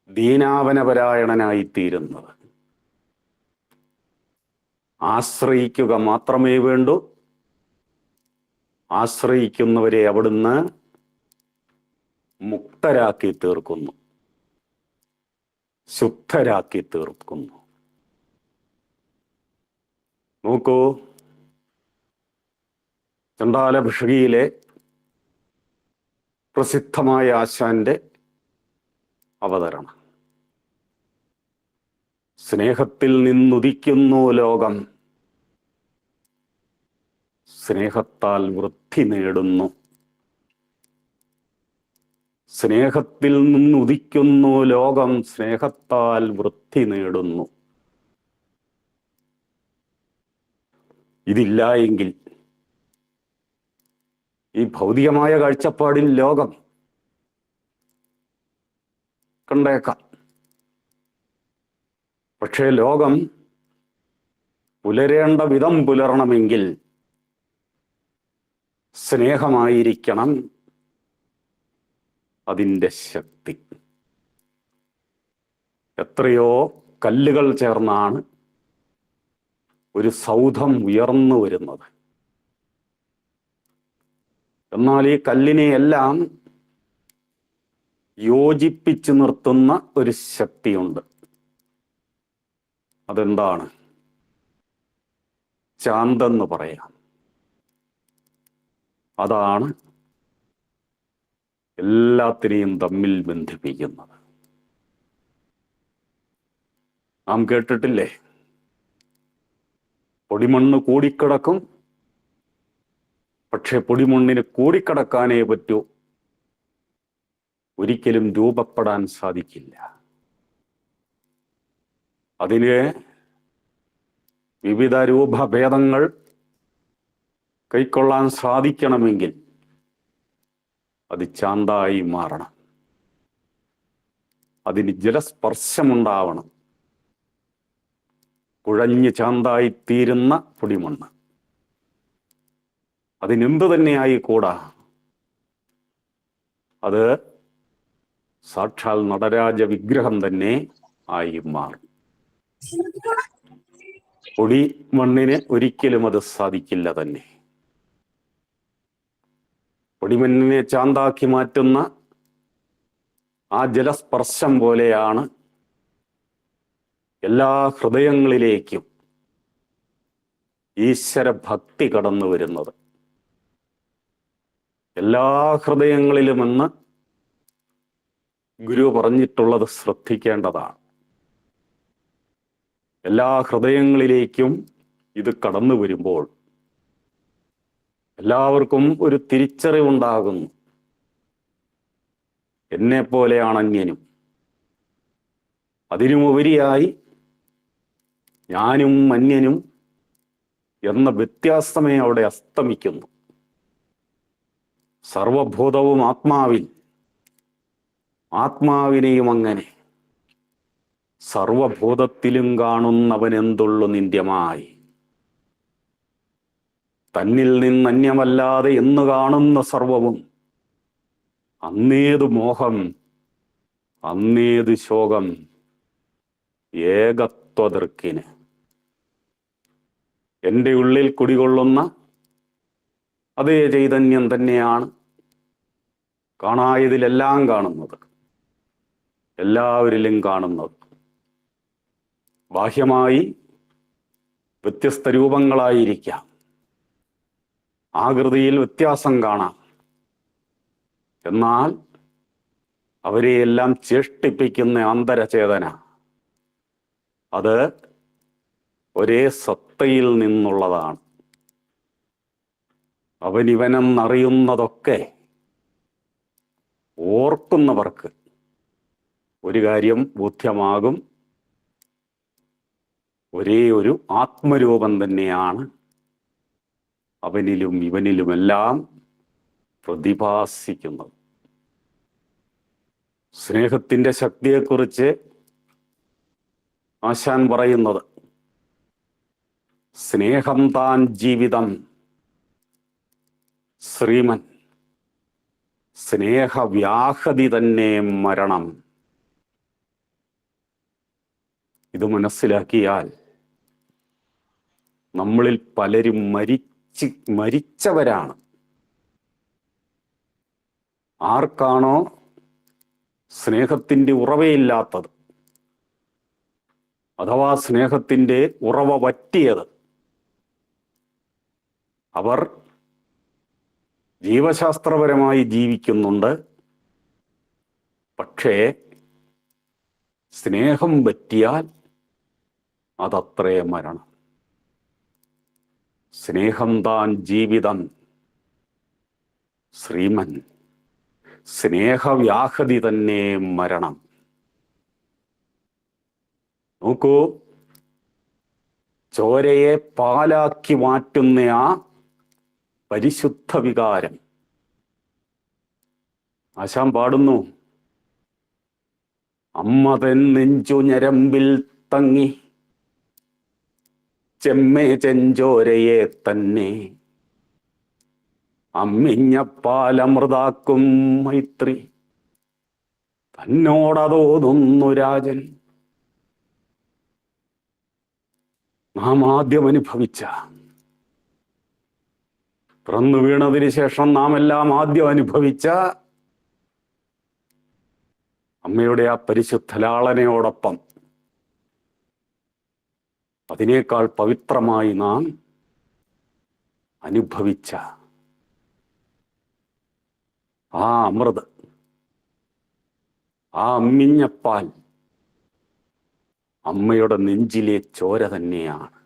ദീനാവനപരായണനായിത്തീരുന്നത്. ആശ്രയിക്കുക മാത്രമേ വേണ്ടൂ. ആശ്രയിക്കുന്നവരെ അവിടുന്ന് മുക്തരാക്കി തീർക്കുന്നു, ശുദ്ധരാക്കി തീർക്കുന്നു. നോക്കൂ, ചണ്ഡാലഭിഷകിയിലെ പ്രസിദ്ധമായ ആശാന്റെ അവതരണം. സ്നേഹത്തിൽ നിന്നുദിക്കുന്നു ലോകം, സ്നേഹത്താൽ വൃദ്ധി നേടുന്നു. സ്നേഹത്തിൽ നിന്നുദിക്കുന്നു ലോകം, സ്നേഹത്താൽ വൃദ്ധി നേടുന്നു. ഇതില്ല എങ്കിൽ ഈ ഭൗതികമായ കാഴ്ചപ്പാടിൽ ലോകം കണ്ടേക്കാം. പക്ഷേ ലോകം പുലരേണ്ട വിധം പുലരണമെങ്കിൽ സ്നേഹമായിരിക്കണം അതിൻ്റെ ശക്തി. എത്രയോ കല്ലുകൾ ചേർന്നാണ് ഒരു സൗധം ഉയർന്നു വരുന്നത്. എന്നാൽ ഈ കല്ലിനെയെല്ലാം യോജിപ്പിച്ചു നിർത്തുന്ന ഒരു ശക്തിയുണ്ട്. അതെന്താണ്? ചാന്തെന്ന് പറയാം. അതാണ് എല്ലാത്തിനെയും തമ്മിൽ ബന്ധിപ്പിക്കുന്നത്. നാം കേട്ടിട്ടില്ലേ, പൊടിമണ്ണ് കൂടിക്കിടക്കും, പക്ഷെ പൊടിമണ്ണിന് കൂടിക്കിടക്കാനേ പറ്റൂ, ഒരിക്കലും രൂപപ്പെടാൻ സാധിക്കില്ല. അതിന് വിവിധ രൂപഭേദങ്ങൾ കൈക്കൊള്ളാൻ സാധിക്കണമെങ്കിൽ അത് ചാന്തായി മാറണം. അതിന് ജലസ്പർശമുണ്ടാവണം. കുഴഞ്ഞ് ചാന്തായി തീരുന്ന പൊടിമണ്ണ് അതിനെന്ത് തന്നെയായി കൂടാ, അത് സാക്ഷാൽ നടരാജ വിഗ്രഹം തന്നെ ആയി മാറും. പൊടി മണ്ണിന് ഒരിക്കലും അത് സാധിക്കില്ല തന്നെ. പൊടിമണ്ണിനെ ചാന്താക്കി മാറ്റുന്ന ആ ജലസ്പർശം പോലെയാണ് എല്ലാ ഹൃദയങ്ങളിലേക്കും ഈശ്വരഭക്തി കടന്നു വരുന്നത്. എല്ലാ ഹൃദയങ്ങളിലുമെന്ന് ഗുരു പറഞ്ഞിട്ടുള്ളത് ശ്രദ്ധിക്കേണ്ടതാണ്. എല്ലാ ഹൃദയങ്ങളിലേക്കും ഇത് കടന്നു വരുമ്പോൾ എല്ലാവർക്കും ഒരു തിരിച്ചറിവുണ്ടാകുന്നു. എന്നെ പോലെയാണ് അന്യനും, അതിനുമുപരിയായി ഞാനും അന്യനും എന്ന വ്യത്യാസമേ അവിടെ അസ്തമിക്കുന്നു. സർവഭൂതവും ആത്മാവിൽ, ആത്മാവിനെയും അങ്ങനെ. സർവഭൂതത്തിലും കാണുന്നവനെന്തുള്ളു നിന്ദ്യമായി, തന്നിൽ നിന്നന്യമല്ലാതെ എന്ന് കാണുന്ന സർവവും അന്നേതു മോഹം, അന്നേതു ശോകം, ഏകത്വദൃക്കിന്. എൻ്റെ ഉള്ളിൽ കുടികൊള്ളുന്ന അതേ ചൈതന്യം തന്നെയാണ് കാണായതിലെല്ലാം കാണുന്നത്, എല്ലാവരിലും കാണുന്നത്. ബാഹ്യമായി വ്യത്യസ്ത രൂപങ്ങളായിരിക്കാം, ആകൃതിയിൽ വ്യത്യാസം കാണാം, എന്നാൽ അവരെയെല്ലാം ചേഷ്ടിപ്പിക്കുന്ന ആന്തരചേതന അത് ഒരേ സത്തയിൽ നിന്നുള്ളതാണ്. അവനിവനെന്നറിയുന്നതൊക്കെ ഓർക്കുന്നവർക്ക് ഒരു കാര്യം ബോധ്യമാകും, ഒരേ ഒരു ആത്മരൂപം തന്നെയാണ് അവനിലും ഇവനിലുമെല്ലാം പ്രതിഭാസിക്കുന്നത്. സ്നേഹത്തിൻ്റെ ശക്തിയെക്കുറിച്ച് ആശാൻ പറയുന്നത്, സ്നേഹം താൻ ജീവിതം ശ്രീമൻ, സ്നേഹവ്യാഹതി തന്നെ മരണം. ഇത് മനസ്സിലാക്കിയാൽ നമ്മളിൽ പലരും മരിച്ചവരാണ്. ആർക്കാണോ സ്നേഹത്തിൻ്റെ ഉറവയില്ലാത്തത്, അഥവാ സ്നേഹത്തിൻ്റെ ഉറവ വറ്റിയത്, അവർ ജീവശാസ്ത്രപരമായി ജീവിക്കുന്നുണ്ട്. പക്ഷേ സ്നേഹം പറ്റിയാൽ അതത്രേ മരണം. സ്നേഹം താൻ ജീവിതം ശ്രീമൻ, സ്നേഹവ്യാഹതി തന്നെ മരണം. നോക്കൂ, ചോരയെ പാലാക്കി മാറ്റുന്ന ആ പരിശുദ്ധ വികാരം ആശാൻ പാടുന്നു. അമ്മ തൻ നെഞ്ചു ഞരമ്പിൽ തങ്ങി ചെമ്മേ ചെഞ്ചോരയെ തന്നെ അമ്മിഞ്ഞപ്പാലമൃതാക്കും മൈത്രി തന്നോടതോതുന്നു രാജൻ. നാം ആദ്യം അനുഭവിച്ച, പിറന്നു വീണതിന് ശേഷം നാം എല്ലാം ആദ്യം അനുഭവിച്ച അമ്മയുടെ ആ പരിശുദ്ധ ലാളനയോടൊപ്പം അതിനേക്കാൾ പവിത്രമായി നാം അനുഭവിച്ച ആ അമൃത്, ആ അമ്മിഞ്ഞപ്പാൽ അമ്മയുടെ നെഞ്ചിലെ ചോര തന്നെയാണ്.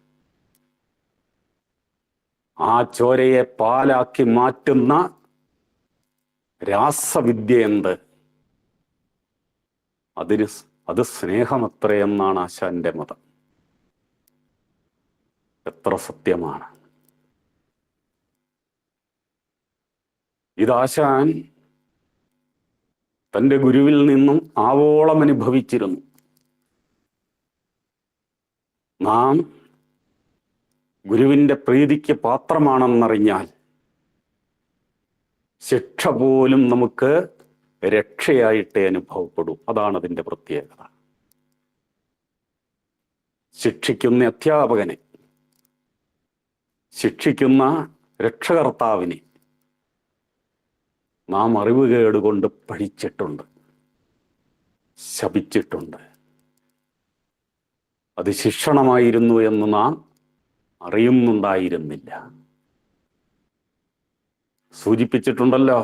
ആ ചോരയെ പാലാക്കി മാറ്റുന്ന രാസവിദ്യ എന്ത്? അത് സ്നേഹമത്രയെന്നാണ് ആശാന്റെ മതം. എത്ര സത്യമാണ് ഇത്! ആശാൻ തൻ്റെ ഗുരുവിൽ നിന്നും ആവോളം അനുഭവിച്ചിരുന്നു. നാം ഗുരുവിൻ്റെ പ്രീതിക്ക് പാത്രമാണെന്നറിഞ്ഞാൽ ശിക്ഷ പോലും നമുക്ക് രക്ഷയായിട്ടേ അനുഭവപ്പെടൂ. അതാണ് അതിൻ്റെ പ്രത്യേകത. ശിക്ഷിക്കുന്ന അധ്യാപകനെ, ശിക്ഷിക്കുന്ന രക്ഷകർത്താവിനെ നാം അറിവുകേട് കൊണ്ട് പഴിച്ചിട്ടുണ്ട്, ശപിച്ചിട്ടുണ്ട്. അത് ശിക്ഷണമായിരുന്നു എന്ന് നാം അറിയുന്നുണ്ടായിരുന്നില്ല. സൂചിപ്പിച്ചിട്ടുണ്ടല്ലോ,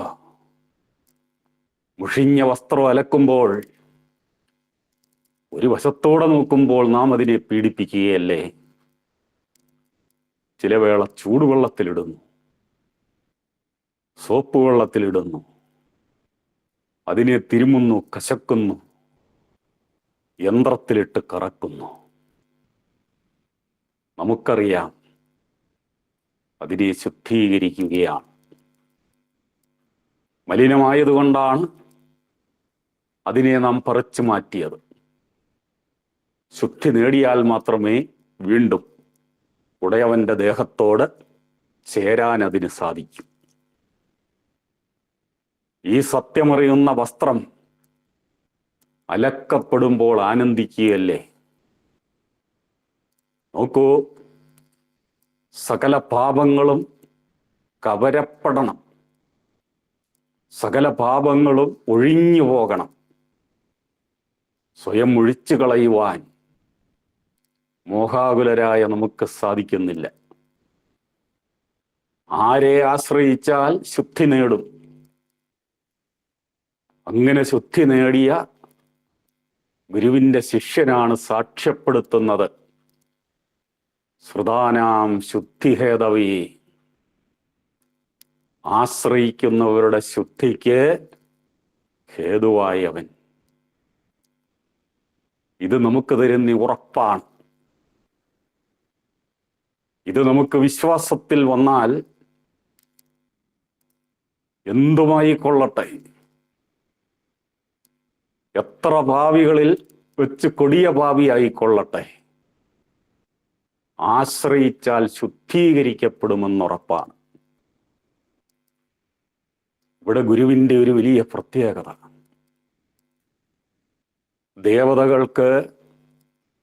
മുഷിഞ്ഞ വസ്ത്രം അലക്കുമ്പോൾ ഒരു വശത്തോടെ നോക്കുമ്പോൾ നാം അതിനെ പീഡിപ്പിക്കുകയല്ലേ? ചില വേള ചൂടുവെള്ളത്തിലിടുന്നു, സോപ്പ് വെള്ളത്തിലിടുന്നു, അതിനെ തിരുമുന്നു, കശക്കുന്നു, യന്ത്രത്തിലിട്ട് കറക്കുന്നു. നമുക്കറിയാം അതിനെ ശുദ്ധീകരിക്കുകയാണ്. മലിനമായതുകൊണ്ടാണ് അതിനെ നാം പറിച്ചു മാറ്റിയത്. ശുദ്ധി നേടിയാൽ മാത്രമേ വീണ്ടും ഉടയവന്റെ ദേഹത്തോട് ചേരാൻ അതിന് സാധിക്കൂ. ഈ സത്യമറിയുന്ന വസ്ത്രം അലക്കപ്പെടുമ്പോൾ ആനന്ദിക്കുകയല്ലേ? നോക്കൂ, സകല പാപങ്ങളും കവരപ്പെടണം, സകല പാപങ്ങളും ഒഴിഞ്ഞു പോകണം. സ്വയം ഒഴിച്ചു കളയുവാൻ മോഹാകുലരായ നമുക്ക് സാധിക്കുന്നില്ല. ആരെ ആശ്രയിച്ചാൽ ശുദ്ധി നേടും? അങ്ങനെ ശുദ്ധി നേടിയ ഗുരുവിൻ്റെ ശിഷ്യനാണ് സാക്ഷ്യപ്പെടുത്തുന്നത്, ശ്രുതാനാം ശുദ്ധിഹേതവേ, ആശ്രയിക്കുന്നവരുടെ ശുദ്ധിക്ക് ഹേതുവായവൻ. ഇത് നമുക്ക് തരുന്ന ഉറപ്പാണ്. ഇത് നമുക്ക് വിശ്വാസത്തിൽ വന്നാൽ എന്തുമായി കൊള്ളട്ടെ, എത്ര ഭാവികളിൽ വെച്ച് കൊടിയ ഭാവിയായിക്കൊള്ളട്ടെ, ആശ്രയിച്ചാൽ ശുദ്ധീകരിക്കപ്പെടുമെന്നുറപ്പാണ്. ഇവിടെ ഗുരുവിൻ്റെ ഒരു വലിയ പ്രത്യേകത, ദേവതകൾക്ക്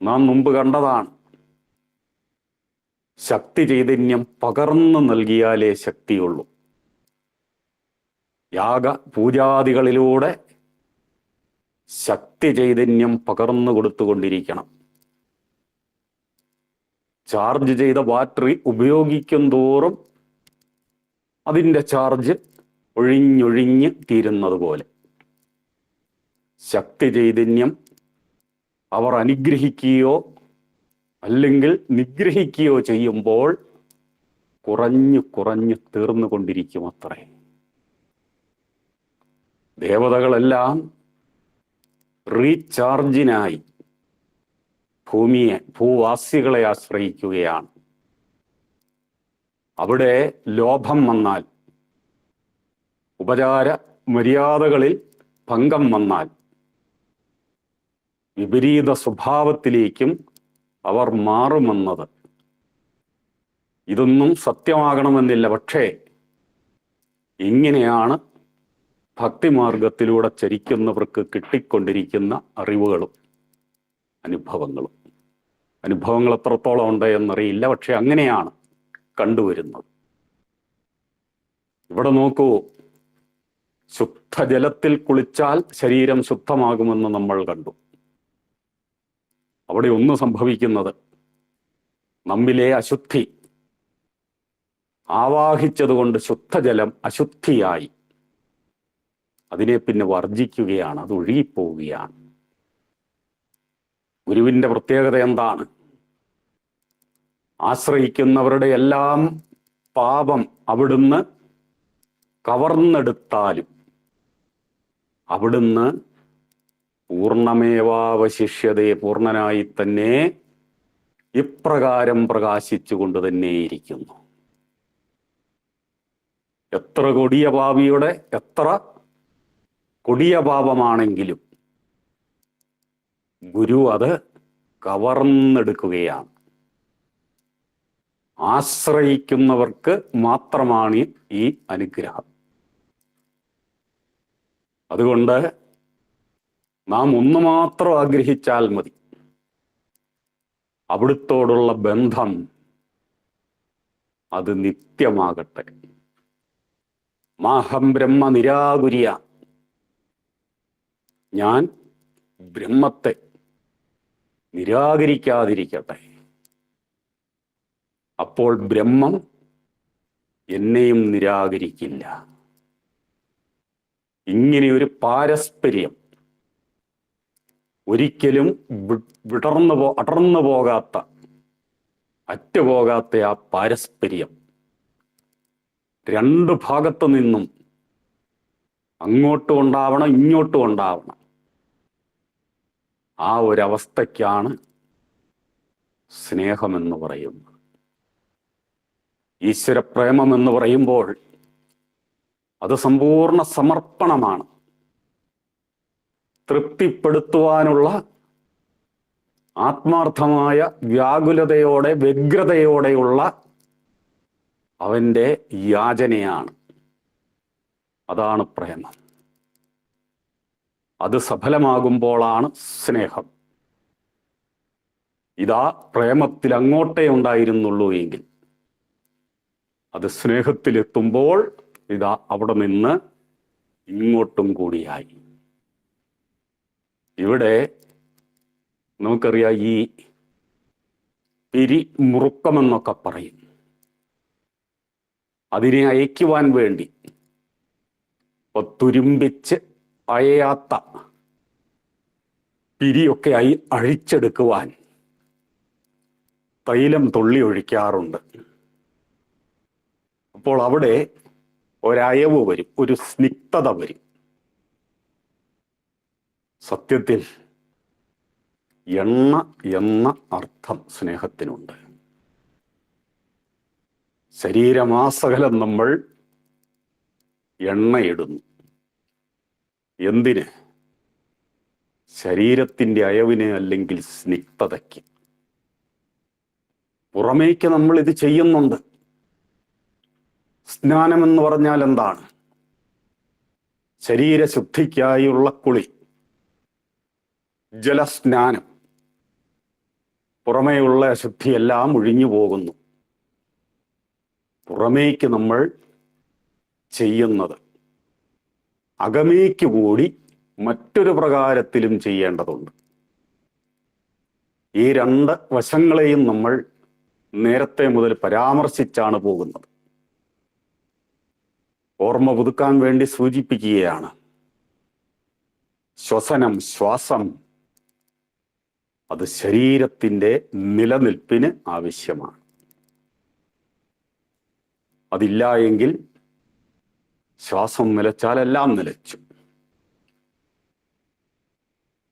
നാം മുമ്പ് കണ്ടതാണ്, ശക്തി ചൈതന്യം പകർന്നു നൽകിയാലേ ശക്തിയുള്ളൂ. യാഗ പൂജാദികളിലൂടെ ശക്തി ചൈതന്യം പകർന്നു കൊടുത്തുകൊണ്ടിരിക്കണം. ചാർജ് ചെയ്ത ബാറ്ററി ഉപയോഗിക്കും തോറും അതിൻ്റെ ചാർജ് ഒഴിഞ്ഞൊഴിഞ്ഞ് തീരുന്നത് പോലെ ശക്തി ചൈതന്യം അവർ അനുഗ്രഹിക്കുകയോ അല്ലെങ്കിൽ നിഗ്രഹിക്കുകയോ ചെയ്യുമ്പോൾ കുറഞ്ഞു കുറഞ്ഞു തീർന്നുകൊണ്ടിരിക്കും അത്രേ. ദേവതകളെല്ലാം റീചാർജിനായി ഭൂവാസികളെ ആശ്രയിക്കുകയാണ്. അവിടെ ലോഭം വന്നാൽ, ഉപചാര മര്യാദകളിൽ ഭംഗം വന്നാൽ വിപരീത സ്വഭാവത്തിലേക്കും അവർ മാറുമെന്നത് ഇതൊന്നും സത്യമാകണമെന്നില്ല. പക്ഷേ ഇങ്ങനെയാണ് ഭക്തിമാർഗത്തിലൂടെ ചരിക്കുന്നവർക്ക് കിട്ടിക്കൊണ്ടിരിക്കുന്ന അറിവുകളും അനുഭവങ്ങളും. അനുഭവങ്ങൾ എത്രത്തോളം ഉണ്ട് എന്നറിയില്ല, പക്ഷെ അങ്ങനെയാണ് കണ്ടുവരുന്നത്. ഇവിടെ നോക്കൂ, ശുദ്ധജലത്തിൽ കുളിച്ചാൽ ശരീരം ശുദ്ധമാകുമെന്ന് നമ്മൾ കണ്ടു. അവിടെ ഒന്ന് സംഭവിക്കുന്നത്, നമ്മിലെ അശുദ്ധി ആവാഹിച്ചതുകൊണ്ട് ശുദ്ധജലം അശുദ്ധിയായി അതിനെ പിന്നെ വർജിക്കുകയാണ്, അത് ഒഴുകിപ്പോവുകയാണ്. ഗുരുവിൻ്റെ പ്രത്യേകത എന്താണ്? ആശ്രയിക്കുന്നവരുടെ എല്ലാം പാപം അവിടുന്ന് കവർന്നെടുത്താലും അവിടുന്ന് പൂർണ്ണമേവാവശിഷ്യതയെ പൂർണ്ണനായി തന്നെ ഇപ്രകാരം പ്രകാശിച്ചുകൊണ്ട് തന്നെയിരിക്കുന്നു. എത്ര കൊടിയ പാപിയുടെ എത്ര കൊടിയ പാപമാണെങ്കിലും ഗുരു അത് കവർന്നെടുക്കുകയാണ്. ആശ്രയിക്കുന്നവർക്ക് മാത്രമാണ് ഈ അനുഗ്രഹം. അതുകൊണ്ട് നാം ഒന്ന് മാത്രം ആഗ്രഹിച്ചാൽ മതി, അവിടുത്തോടുള്ള ബന്ധം അത് നിത്യമാകട്ടെ. മാഹം ബ്രഹ്മ നിരാകുര്യ, ഞാൻ ബ്രഹ്മത്തെ നിരാകരിക്കാതിരിക്കട്ടെ. അപ്പോൾ ബ്രഹ്മം എന്നെയും നിരാകരിക്കില്ല. ഇങ്ങനെയൊരു പാരസ്പര്യം, ഒരിക്കലും അടർന്നു പോകാത്ത, അറ്റുപോകാത്ത ആ പാരസ്പര്യം രണ്ട് ഭാഗത്തു നിന്നും അങ്ങോട്ടും ഉണ്ടാവണം, ഇങ്ങോട്ടും ഉണ്ടാവണം. ആ ഒരവസ്ഥയ്ക്കാണ് സ്നേഹമെന്ന് പറയുന്നത്. ഈശ്വരപ്രേമം എന്ന് പറയുമ്പോൾ അത് സമ്പൂർണ്ണ സമർപ്പണമാണ്. തൃപ്തിപ്പെടുത്തുവാനുള്ള ആത്മാർത്ഥമായ വ്യാകുലതയോടെ, വ്യഗ്രതയോടെയുള്ള അവൻ്റെ യാചനയാണ്. അതാണ് പ്രേമം. അത് സഫലമാകുമ്പോഴാണ് സ്നേഹം. ഇതാ പ്രേമത്തിൽ അങ്ങോട്ടേ ഉണ്ടായിരുന്നുള്ളൂ എങ്കിൽ അത് സ്നേഹത്തിലെത്തുമ്പോൾ ഇതാ അവിടെ നിന്ന് ഇങ്ങോട്ടും കൂടിയായി. ഇവിടെ നമുക്കറിയാം, ഈ പിരിമുറുക്കമെന്നൊക്കെ പറയും. അതിനെ അയക്കുവാൻ വേണ്ടി തുരുമ്പിച്ച് അയയാത്ത പിരിയൊക്കെ അഴിച്ചെടുക്കുവാൻ തൈലം തുള്ളി ഒഴിക്കാറുണ്ട്. അപ്പോൾ അവിടെ ഒരയവ് വരും, ഒരു സ്നിഗ്ധത വരും. സത്യത്തിൽ എണ്ണ എന്ന അർത്ഥം സ്നേഹത്തിനുണ്ട്. ശരീരമാസകലം നമ്മൾ എണ്ണയിടുന്നു. എന്തിന്? ശരീരത്തിൻ്റെ അയവിന്, അല്ലെങ്കിൽ സ്നിഗ്ധതയ്ക്ക്. പുറമേക്ക് നമ്മൾ ഇത് ചെയ്യുന്നുണ്ട്. സ്നാനം എന്ന് പറഞ്ഞാൽ എന്താണ്? ശരീരശുദ്ധിക്കായുള്ള കുളി, ജലസ്നാനം. പുറമേയുള്ള അശുദ്ധിയെല്ലാം ഒഴിഞ്ഞു പോകുന്നു. പുറമേക്ക് നമ്മൾ ചെയ്യുന്നത് അകമേക്ക് കൂടി മറ്റൊരു പ്രകാരത്തിലും ചെയ്യേണ്ടതുണ്ട്. ഈ രണ്ട് വശങ്ങളെയും നമ്മൾ നേരത്തെ മുതൽ പരാമർശിച്ചാണ് പോകുന്നത്. ഓർമ്മ പുതുക്കാൻ വേണ്ടി സൂചിപ്പിക്കുകയാണ്. ശ്വാസം അത് ശരീരത്തിൻ്റെ നിലനിൽപ്പിന് ആവശ്യമാണ്. അതില്ല എങ്കിൽ ശ്വാസം നിലച്ചാൽ എല്ലാം നിലച്ചു.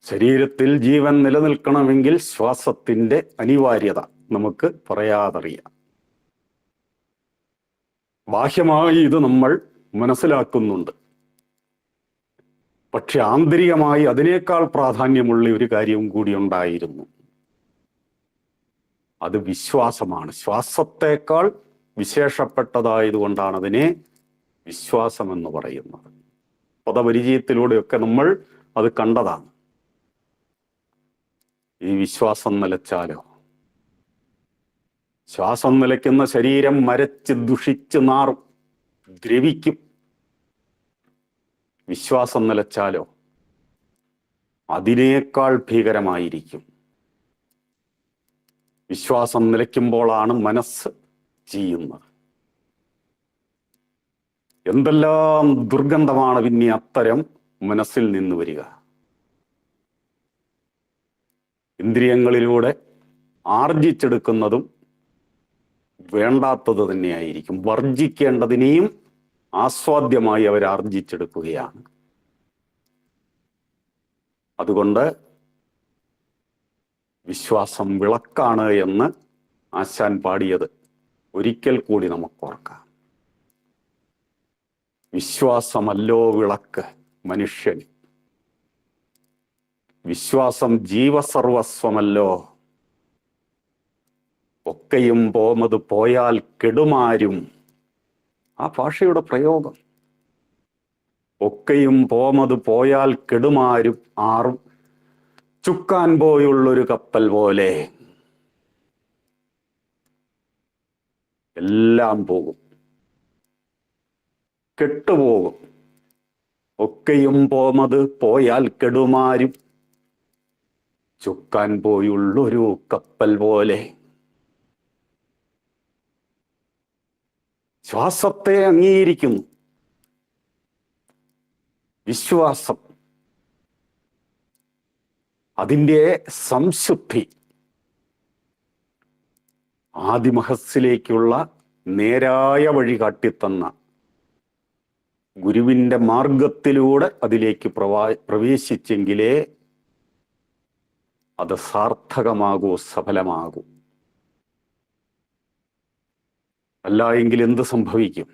ശരീരത്തിൽ ജീവൻ നിലനിൽക്കണമെങ്കിൽ ശ്വാസത്തിൻ്റെ അനിവാര്യത നമുക്ക് പറയാതറിയാം. ബാഹ്യമായി ഇത് നമ്മൾ മനസ്സിലാക്കുന്നുണ്ട്. പക്ഷെ ആന്തരികമായി അതിനേക്കാൾ പ്രാധാന്യമുള്ള ഒരു കാര്യവും കൂടി ഉണ്ടായിരുന്നു. അത് വിശ്വാസമാണ്. ശ്വാസത്തേക്കാൾ വിശേഷപ്പെട്ടതായതുകൊണ്ടാണ് അതിനെ വിശ്വാസം എന്ന് പറയുന്നത്. പദപരിചയത്തിലൂടെയൊക്കെ നമ്മൾ അത് കണ്ടതാണ്. ഈ വിശ്വാസം നിലച്ചാലോ? ശ്വാസം നിലയ്ക്കുന്ന ശരീരം മരച്ച് ദുഷിച്ച് നാറും, ദ്രവിക്കും. വിശ്വാസം നിലച്ചാലോ? അതിനേക്കാൾ ഭീകരമായിരിക്കും. വിശ്വാസം നിലയ്ക്കുമ്പോഴാണ് മനസ്സ് ചെയ്യുന്നത്. എന്തെല്ലാം ദുർഗന്ധമാണ് പിന്നെ അത്തരം മനസ്സിൽ നിന്ന് വരിക. ഇന്ദ്രിയങ്ങളിലൂടെ ആർജിച്ചെടുക്കുന്നതും വേണ്ടാത്തത് തന്നെയായിരിക്കും. വർജിക്കേണ്ടതിനെയും ആസ്വാദ്യമായി അവർ ആർജിച്ചെടുക്കുകയാണ്. അതുകൊണ്ട് വിശ്വാസം വിളക്കാണ് എന്ന് ആശാൻ പാടിയത് ഒരിക്കൽ കൂടി നമുക്ക് ഓർക്കാം. വിശ്വാസമല്ലോ വിളക്ക് മനുഷ്യന്, വിശ്വാസം ജീവസർവസ്വമല്ലോ. ഒക്കെയും പോമത് പോയാൽ കെടുമാരും. ആ ഭാഷയുടെ പ്രയോഗം, ഒക്കെയും പോമത് പോയാൽ കെടുമാരും ആറും ചുക്കാൻ പോയുള്ളൊരു കപ്പൽ പോലെ. എല്ലാം പോകും, കെട്ടുപോകും. ഒക്കെയും പോമത് പോയാൽ കെടുമാരും ചുക്കാൻ പോയുള്ളൊരു കപ്പൽ പോലെ. ശ്വാസത്തെ അംഗീകരിക്കുന്നു. വിശ്വാസം, അതിൻ്റെ സംശുദ്ധി, ആദിമഹസ്സിലേക്കുള്ള നേരായ വഴി കാട്ടിത്തന്ന ഗുരുവിൻ്റെ മാർഗത്തിലൂടെ അതിലേക്ക് പ്രവേശിച്ചെങ്കിലേ അത് സാർത്ഥകമാകൂ, സഫലമാകൂ. അല്ല എങ്കിൽ എന്ത് സംഭവിക്കും?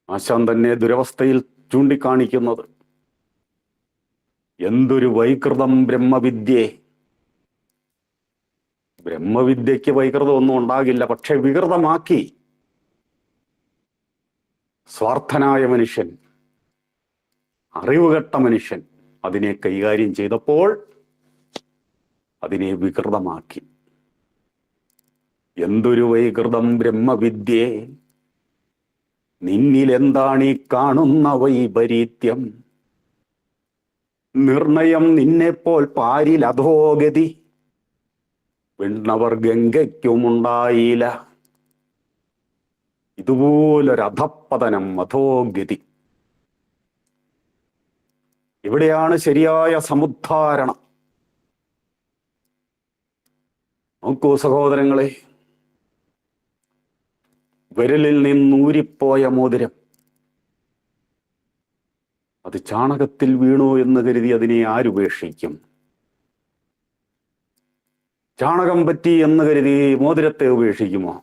ആശാൻ തന്നെ ദുരവസ്ഥയിൽ ചൂണ്ടിക്കാണിക്കുന്നത് എന്തൊരു വൈകൃതം ബ്രഹ്മവിദ്യേ. ബ്രഹ്മവിദ്യയ്ക്ക് വൈകൃതം ഒന്നും ഉണ്ടാകില്ല, പക്ഷെ വികൃതമാക്കി. സ്വാർത്ഥനായ മനുഷ്യൻ, അറിവുകെട്ട മനുഷ്യൻ അതിനെ കൈകാര്യം ചെയ്തപ്പോൾ അതിനെ വികൃതമാക്കി. എന്തൊരു വൈകൃതം ബ്രഹ്മവിദ്യേ, നിന്നിലെന്താണീ കാണുന്ന വൈപരീത്യം. നിർണയം നിന്നെപ്പോൽ പാരിൽ അധോഗതി, വിണ്ണവർ ഗംഗയ്ക്കുമുണ്ടായില്ല. ഇതുപോലൊരധപ്പതനം, അധോഗതി. ഇവിടെയാണ് ശരിയായ സമുദ്ധാരണം. നോക്കൂ സഹോദരങ്ങളെ, വിരലിൽ നിന്നൂരിപ്പോയ മോതിരം അത് ചാണകത്തിൽ വീണു എന്ന് കരുതി അതിനെ ആരുപേക്ഷിക്കും? ചാണകം പറ്റി എന്ന് കരുതി മോതിരത്തെ ഉപേക്ഷിക്കുമോ?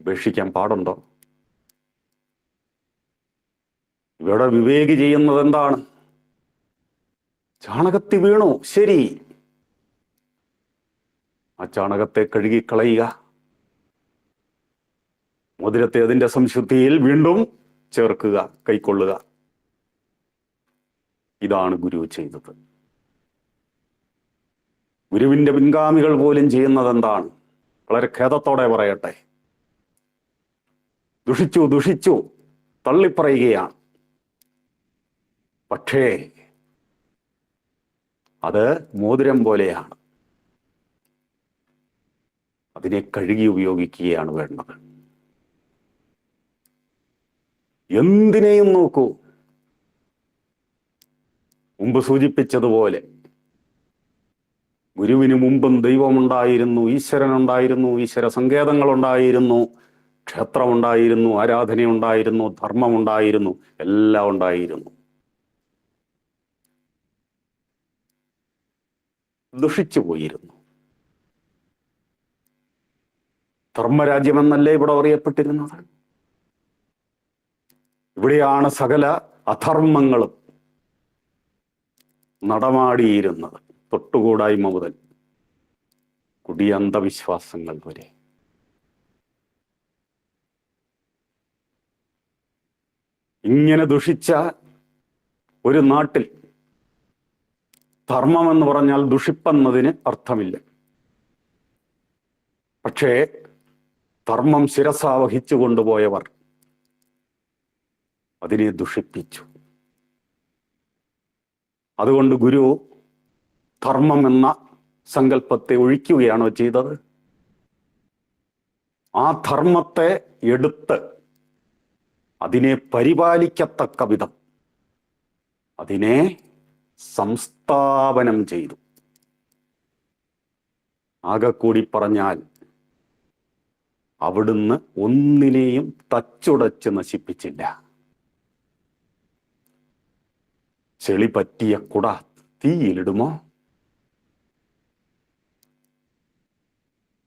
ഉപേക്ഷിക്കാൻ പാടുണ്ടോ? ഇവിടെ വിവേകി ചെയ്യുന്നത് എന്താണ്? ചാണകത്തിൽ വീണു, ശരി, ആ ചാണകത്തെ കഴുകിക്കളയുക. മോതിരത്തെ അതിൻ്റെ സംശുദ്ധിയിൽ വീണ്ടും ചേർക്കുക, കൈക്കൊള്ളുക. ഇതാണ് ഗുരു ചെയ്തത്. ഗുരുവിന്റെ പിൻഗാമികൾ പോലും ചെയ്യുന്നത് എന്താണ്? വളരെ ഖേദത്തോടെ പറയട്ടെ, ദുഷിച്ചു ദുഷിച്ചു തള്ളിപ്പറയുകയാണ്. പക്ഷേ അത് മോതിരം പോലെയാണ്. അതിനെ കഴുകി ഉപയോഗിക്കുകയാണ് വേണ്ടത്. എന്തിനേയും നോക്കൂ, മുമ്പ് സൂചിപ്പിച്ചതുപോലെ ഗുരുവിന് മുമ്പും ദൈവമുണ്ടായിരുന്നു, ഈശ്വരനുണ്ടായിരുന്നു, ഈശ്വര സങ്കേതങ്ങളുണ്ടായിരുന്നു, ക്ഷേത്രമുണ്ടായിരുന്നു, ആരാധനയുണ്ടായിരുന്നു, ധർമ്മമുണ്ടായിരുന്നു, എല്ലാം ഉണ്ടായിരുന്നു. ദുഷിച്ചു പോയിരുന്നു. ധർമ്മരാജ്യമെന്നല്ലേ ഇവിടെ അറിയപ്പെട്ടിരുന്നത്? ഇവിടെയാണ് സകല അധർമ്മങ്ങളും നടമാടിയിരുന്നത്. തൊട്ടുകൂടായ്മ മുതൽ കൊടിയ അന്ധവിശ്വാസങ്ങൾ വരെ. ഇങ്ങനെ ദുഷിച്ച ഒരു നാട്ടിൽ ധർമ്മം എന്ന് പറഞ്ഞാൽ ദുഷിപ്പെന്നതിന് അർത്ഥമില്ല. പക്ഷേ ധർമ്മം ശിരസാ വഹിച്ചു കൊണ്ടുപോയവർ അതിനെ ദുഷിപ്പിച്ചു. അതുകൊണ്ട് ഗുരു ധർമ്മം എന്ന സങ്കല്പത്തെ ഒഴിക്കുകയാണോ ചെയ്തത്? ആ ധർമ്മത്തെ എടുത്ത് അതിനെ പരിപാലിക്കത്തക്ക വിധം അതിനെ സംസ്ഥാപനം ചെയ്തു. ആകെ കൂടി പറഞ്ഞാൽ അവിടുന്ന് ഒന്നിനെയും തച്ചുടച്ച് നശിപ്പിച്ചില്ല. ചെളി പറ്റിയ കുട തീയിലിടുമോ?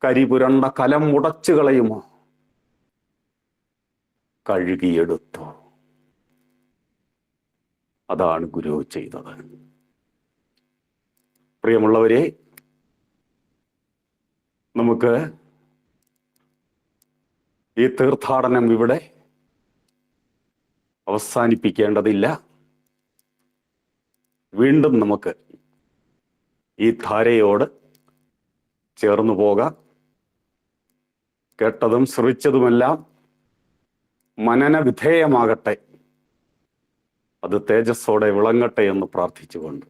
കരിപുരണ്ട കലം ഉടച്ചു കളയുമോ? കഴുകിയെടുത്തു. അതാണ് ഗുരു ചെയ്തത്. പ്രിയമുള്ളവരെ, നമുക്ക് ഈ തീർത്ഥാടനം ഇവിടെ അവസാനിപ്പിക്കേണ്ടതില്ല. വീണ്ടും നമുക്ക് ഈ ധാരയോട് ചേർന്നു പോകാം. കേട്ടതും ശ്രവിച്ചതുമെല്ലാം മനനവിധേയമാകട്ടെ, അത് തേജസ്സോടെ വിളങ്ങട്ടെ എന്ന് പ്രാർത്ഥിച്ചുകൊണ്ട്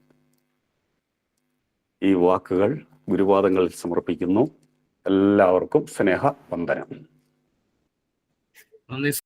ഈ വാക്കുകൾ ഗുരുപാദങ്ങളിൽ സമർപ്പിക്കുന്നു. എല്ലാവർക്കും സ്നേഹ വന്ദനം.